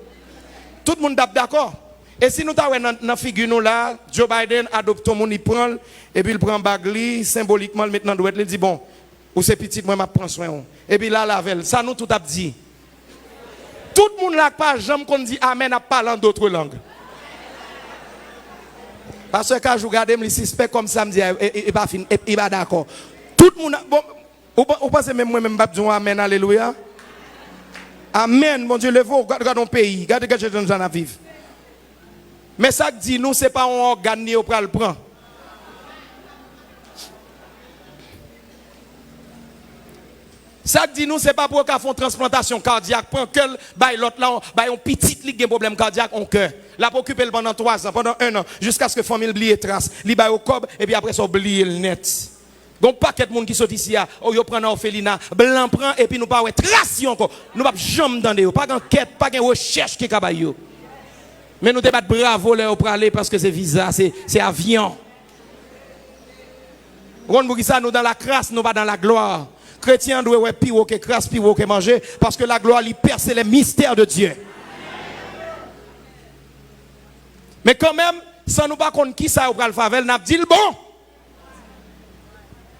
Tout le monde d'accord. Et si nous t'avons dans figure nous là, Joe Biden adopte mon il prend et puis il prend bagli symboliquement maintenant doit il dit bon ou c'est petit moi m'a prend soin. Et puis là lavel ça nous tout a dit. Tout le monde là pas jamais qu'on dit amen à parler d'autres langues. Parce que quand je regarde me suspect comme ça me dit et pas fin et pas d'accord. Tout le monde bon vous pensez même moi même pas dire amen alléluia. Amen mon Dieu levez regarde ton pays, regardez que je donne à vivre. Mais ça dit nous c'est pas un organe ni au pral prend. Ça dit nous c'est pas pour qu'on fasse transplantation cardiaque prend que bail l'autre là bail un petit ligue problème cardiaque en cœur. La pour occuper pendant 3 ans, pendant 1 an jusqu'à ce que famille oublie trace, li bail au cob et puis après ça oublie le net. Donc paquet de monde qui saute ici oh yo prend orphelinat, blanc prend et puis nous pas ouais trace encore. Nous pas jamais entendre pas enquête, pas de recherche qui ka yo. Mais nous te battre bravo là pour aller parce que c'est visa, c'est avion. On pour ça nous dans la crasse, nous pas dans la gloire. Chrétien doit ouais pire que crasse, pire que manger parce que la gloire lui perce les mystères de Dieu. Mais quand même, sans nous pas connaître qui ça ou pral favel, n'a dit le bon.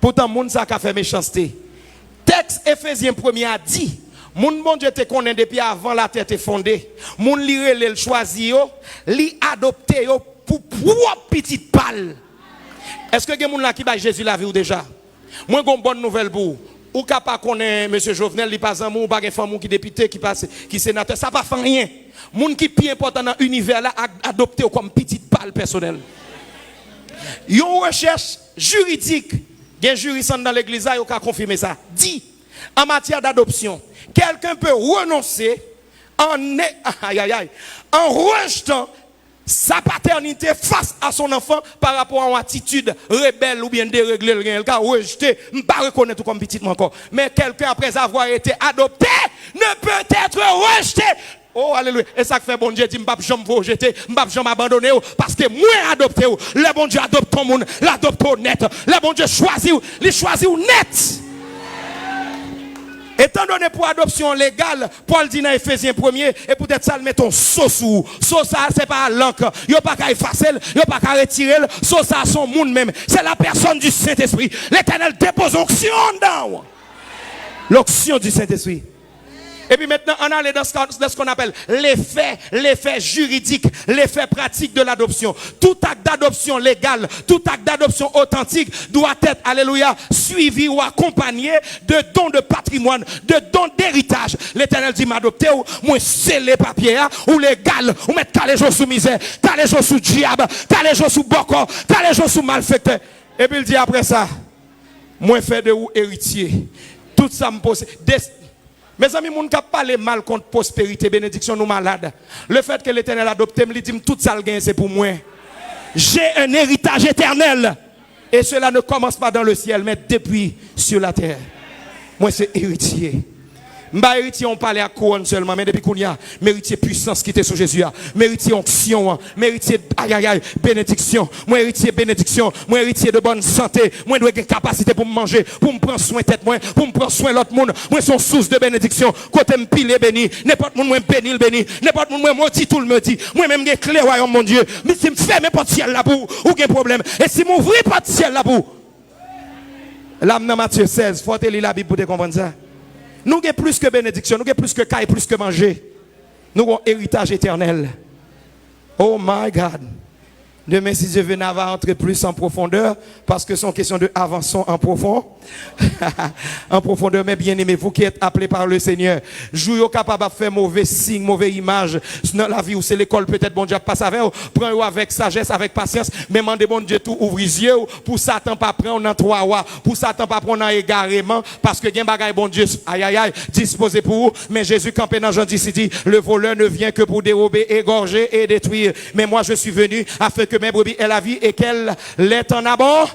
Pourtant moun ça a fait méchanceté. Texte Éphésiens 1er a dit moun bon Dieu te connaît depuis avant la terre te fondée. Moun li relè le choisi yo, li adopté yo pour propre petite balle. Est-ce que gen moun là qui ba Jésus la vie ou déjà? Moi gon bonne nouvelle pour ou capable connaît monsieur Jovenel li pas amour ou pas gen femme qui député qui passe qui sénateur ça pas fait rien. Moun qui plus important dans l'univers là adopté comme petite balle personnelle. Yon recherche juridique, gen juriste dans l'église là yo ka confirmer ça. Dit en matière d'adoption, quelqu'un peut renoncer en rejetant sa paternité face à son enfant par rapport à une attitude rebelle ou bien déréglée. Il a rejeté, je ne peux pas reconnaître comme petit encore. Mais quelqu'un après avoir été adopté ne peut être rejeté. Oh Oh, alléluia. Et ça fait bon Dieu dit, m'pap jamais vous jeter, m'pap jamais abandonner, parce que moi adopté, le bon Dieu adopte ton monde, l'adopte net. Le bon Dieu choisit, il choisit net. Étant donné pour adoption légale, Paul dit dans Ephésiens 1er, et peut-être ça le met ton sauce. Sauce ça, c'est pas l'encre. Yo pas qu'à effacer, yo pas qu'à retirer. Sauce ça, son monde même. C'est la personne du Saint-Esprit. L'Éternel dépose onction dedans. L'onction du Saint-Esprit. Et puis maintenant, on a dans ce qu'on appelle l'effet juridique, l'effet pratique de l'adoption. Tout acte d'adoption légal, tout acte d'adoption authentique doit être, alléluia, suivi ou accompagné de dons de patrimoine, de dons d'héritage. L'Éternel dit, m'adopter, moi, c'est les papiers, ou légal, ou mettre caléjo sous misère, caléjo sous diable, caléjo sous boko, caléjo sous malfecteur. Et puis il dit après ça, moi, fait de ou héritier. Tout ça me pose. Mes amis, moun k'ap parler mal contre prospérité, bénédiction, nous malades. Le fait que l'Éternel adopte, me dit tout ça le gain c'est pour moi. J'ai un héritage éternel. Et cela ne commence pas dans le ciel, mais depuis sur la terre. Moi, c'est héritier. M'a héritier, on parlait à couronne seulement, mais depuis qu'on y a, méritier puissance qui était sur Jésus, méritier onction, méritier bénédiction, moi héritier bénédiction, moi héritier de bonne santé, moi dois avoir capacité pour me manger, pour me prendre soin de tête, moi, pour me prendre soin de l'autre monde, moi son source de bénédiction, côté me pile béni, n'importe monde moi béni le béni, n'importe monde moi maudit tout le me dit, moi même j'ai clé royaume mon Dieu, mais si me ferme porte ciel là pour ou aucun problème, et si m'ouvrir porte ciel là pour. Là dans Matthieu 16, faut te lire la Bible pour te comprendre ça. Nous avons plus que bénédiction, nous avons plus que caille, plus que manger. Nous avons héritage éternel. Oh my God. Demain, si Dieu veut, on va entrer plus en profondeur, parce que c'est une question de avançons en profond. En profondeur, mais bien aimé, vous qui êtes appelés par le Seigneur, jouez capable de faire mauvais signe, mauvaise image dans la vie où c'est l'école, peut-être bon Dieu passe avec, prenez-vous avec sagesse, avec patience, mais demandez bon Dieu tout ouvrir les yeux, pour Satan pas prendre en trois rois, pour Satan pas prendre en égarement, parce que bien bagaille bon Dieu, aïe aïe aïe, disposé pour vous, mais Jésus campé dans Jean 10, il dit, le voleur ne vient que pour dérober, égorger et détruire, mais moi je suis venu afin que mes brebis aient la vie et qu'elle l'ait en abondance.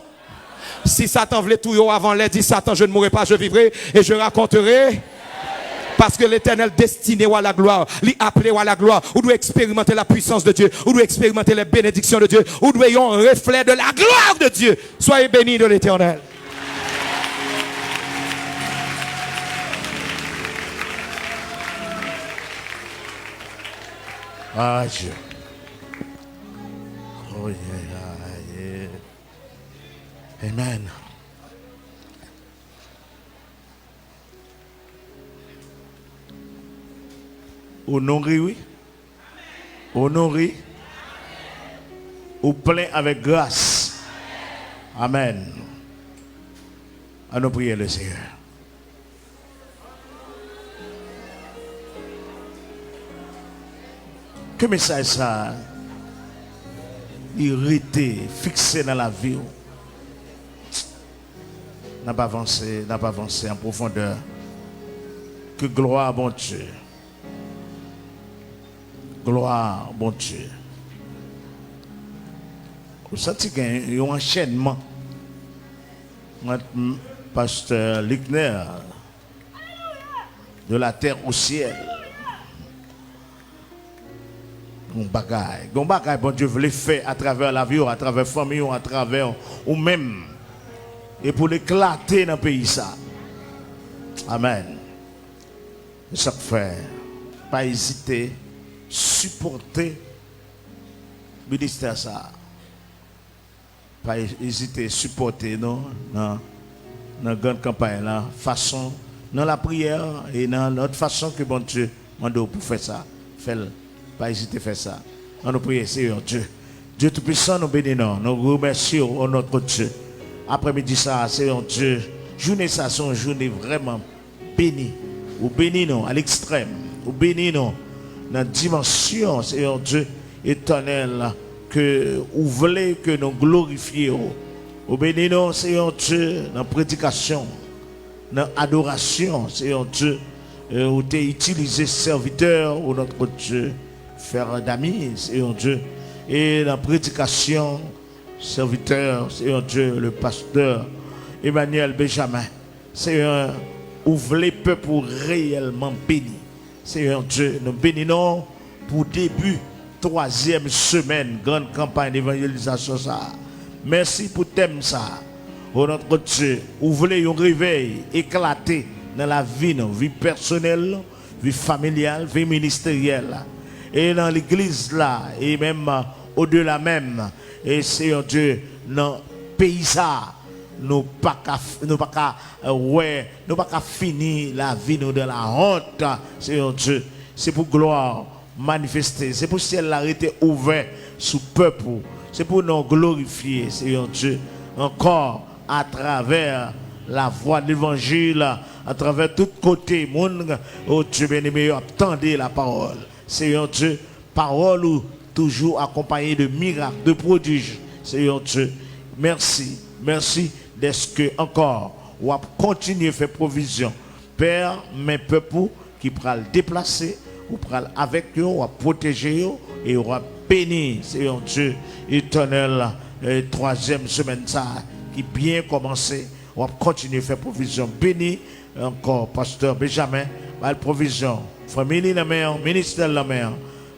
Si Satan voulait tout avant l'air, dit Satan, je ne mourrai pas, je vivrai et je raconterai. Parce que l'Éternel destiné à la gloire, lui appelé à la gloire, ou doit expérimenter la puissance de Dieu, ou doit expérimenter les bénédictions de Dieu, ou doit avoir un reflet de la gloire de Dieu. Soyez bénis de l'Éternel. Ah Dieu. Oh yeah, yeah. Amen. Honoré, oui. Honoré. Ou plein avec grâce. Amen. À nous prier le Seigneur. Que message ça irrité, fixé dans la vie. N'a pas avancé en profondeur. Que gloire à bon Dieu. Gloire à bon Dieu. Vous sentez qu'il y a un enchaînement entre pasteur Ligner de la terre au ciel. Gon bagaille, bon Dieu veut les faire à travers la vie, à travers la famille, à travers ou même. Et pour l'éclater dans le pays ça. Amen. Ça fait pas hésiter, supporter le ministère ça. Pas hésiter, supporter non dans la grande campagne là, façon dans la prière et dans l'autre façon que bon Dieu m'a pour faire ça. Fais-le. Pas hésiter à faire ça. On nous prie, Seigneur Dieu. Dieu Tout-Puissant, nous bénissons. Nous remercions notre Dieu. Après-midi, ça, Seigneur Dieu. Journée, ça, c'est une journée vraiment bénie. Ou bénissons à l'extrême. Ou bénissons dans la dimension, Seigneur Dieu, éternel, que vous voulez que nous glorifions. Ou bénissons, Seigneur Dieu, dans la prédication, dans l'adoration, Seigneur Dieu, où tu as utilisé serviteur ou notre Dieu. Frère d'amis, Seigneur Dieu, et la prédication, serviteur, Seigneur Dieu, le pasteur Emmanuel Benjamin, Seigneur, ouvre les peuples réellement bénis. Seigneur Dieu, nous bénissons pour début, 3e semaine, grande campagne d'évangélisation ça. Merci pour thème ça. Oh notre Dieu, vous voulez un réveil éclaté dans la vie, vie personnelle, vie familiale, vie ministérielle. Et dans l'église là, et même au-delà même, et Seigneur Dieu, dans le pays ça, nous pas finir la vie nous de la honte, Seigneur Dieu. C'est pour gloire manifester, c'est pour ciel arrêter ouvert sous peuple, c'est pour nous glorifier, Seigneur Dieu, encore à travers la voix de l'évangile, à travers tout côté, monde, oh Dieu bien-aimé, attendez la parole. Seigneur Dieu, parole ou toujours accompagnée de miracles, de prodiges. Seigneur Dieu, merci, merci d'être que encore, ou à continuer à faire provision. Père, mes peuples qui pourront déplacer, ou pourront avec eux, ou à protéger eux, et ou à bénir, Seigneur Dieu, éternel, 3e semaine ça, qui bien commencé, ou à continuer à faire provision. Béni encore, pasteur Benjamin, la provision. Famille la mer, ministère la mer.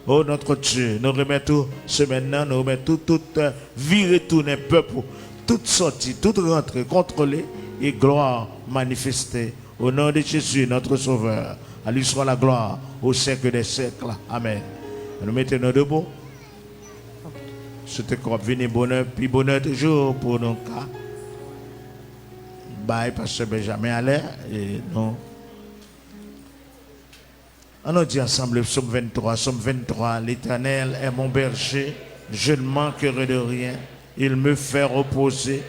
Oh notre Dieu, nous remettons ce maintenant, nous remettons toute vie retournée peuple, toute sortie, toute rentrée contrôlée et gloire manifestée. Au nom de Jésus, notre Sauveur. À lui soit la gloire au siècle des siècles. Amen. Nous mettons debout. C'était comme venir bonheur, puis bonheur toujours pour nos cas. Bye, pasteur Benjamin Allaire. Et non. On a dit ensemble le psaume 23, l'Éternel est mon berger, je ne manquerai de rien, il me fait reposer,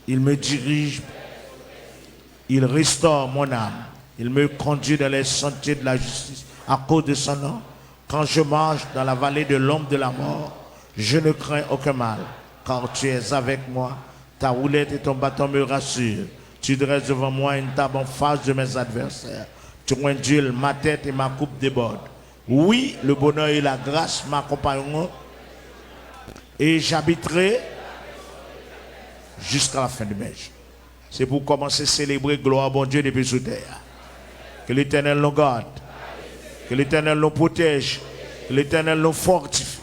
il me dirige, il restaure mon âme, il me conduit dans les sentiers de la justice à cause de son nom. Quand je marche dans la vallée de l'ombre de la mort, je ne crains aucun mal, car tu es avec moi, ta roulette et ton bâton me rassurent, tu dresses devant moi une table en face de mes adversaires. Tu induis ma tête et ma coupe déborde. Oui, le bonheur et la grâce m'accompagneront et j'habiterai jusqu'à la fin de mes jours. C'est pour commencer à célébrer gloire à bon Dieu depuis sous terre. Que l'Éternel nous garde, que l'Éternel nous protège, que l'Éternel nous fortifie.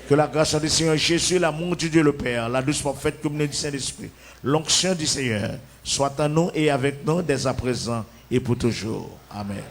Que la grâce du Seigneur Jésus, l'amour de Dieu le Père, la douce parfaite communion du Saint-Esprit, l'onction du Seigneur soit en nous et avec nous dès à présent et pour toujours. Amen.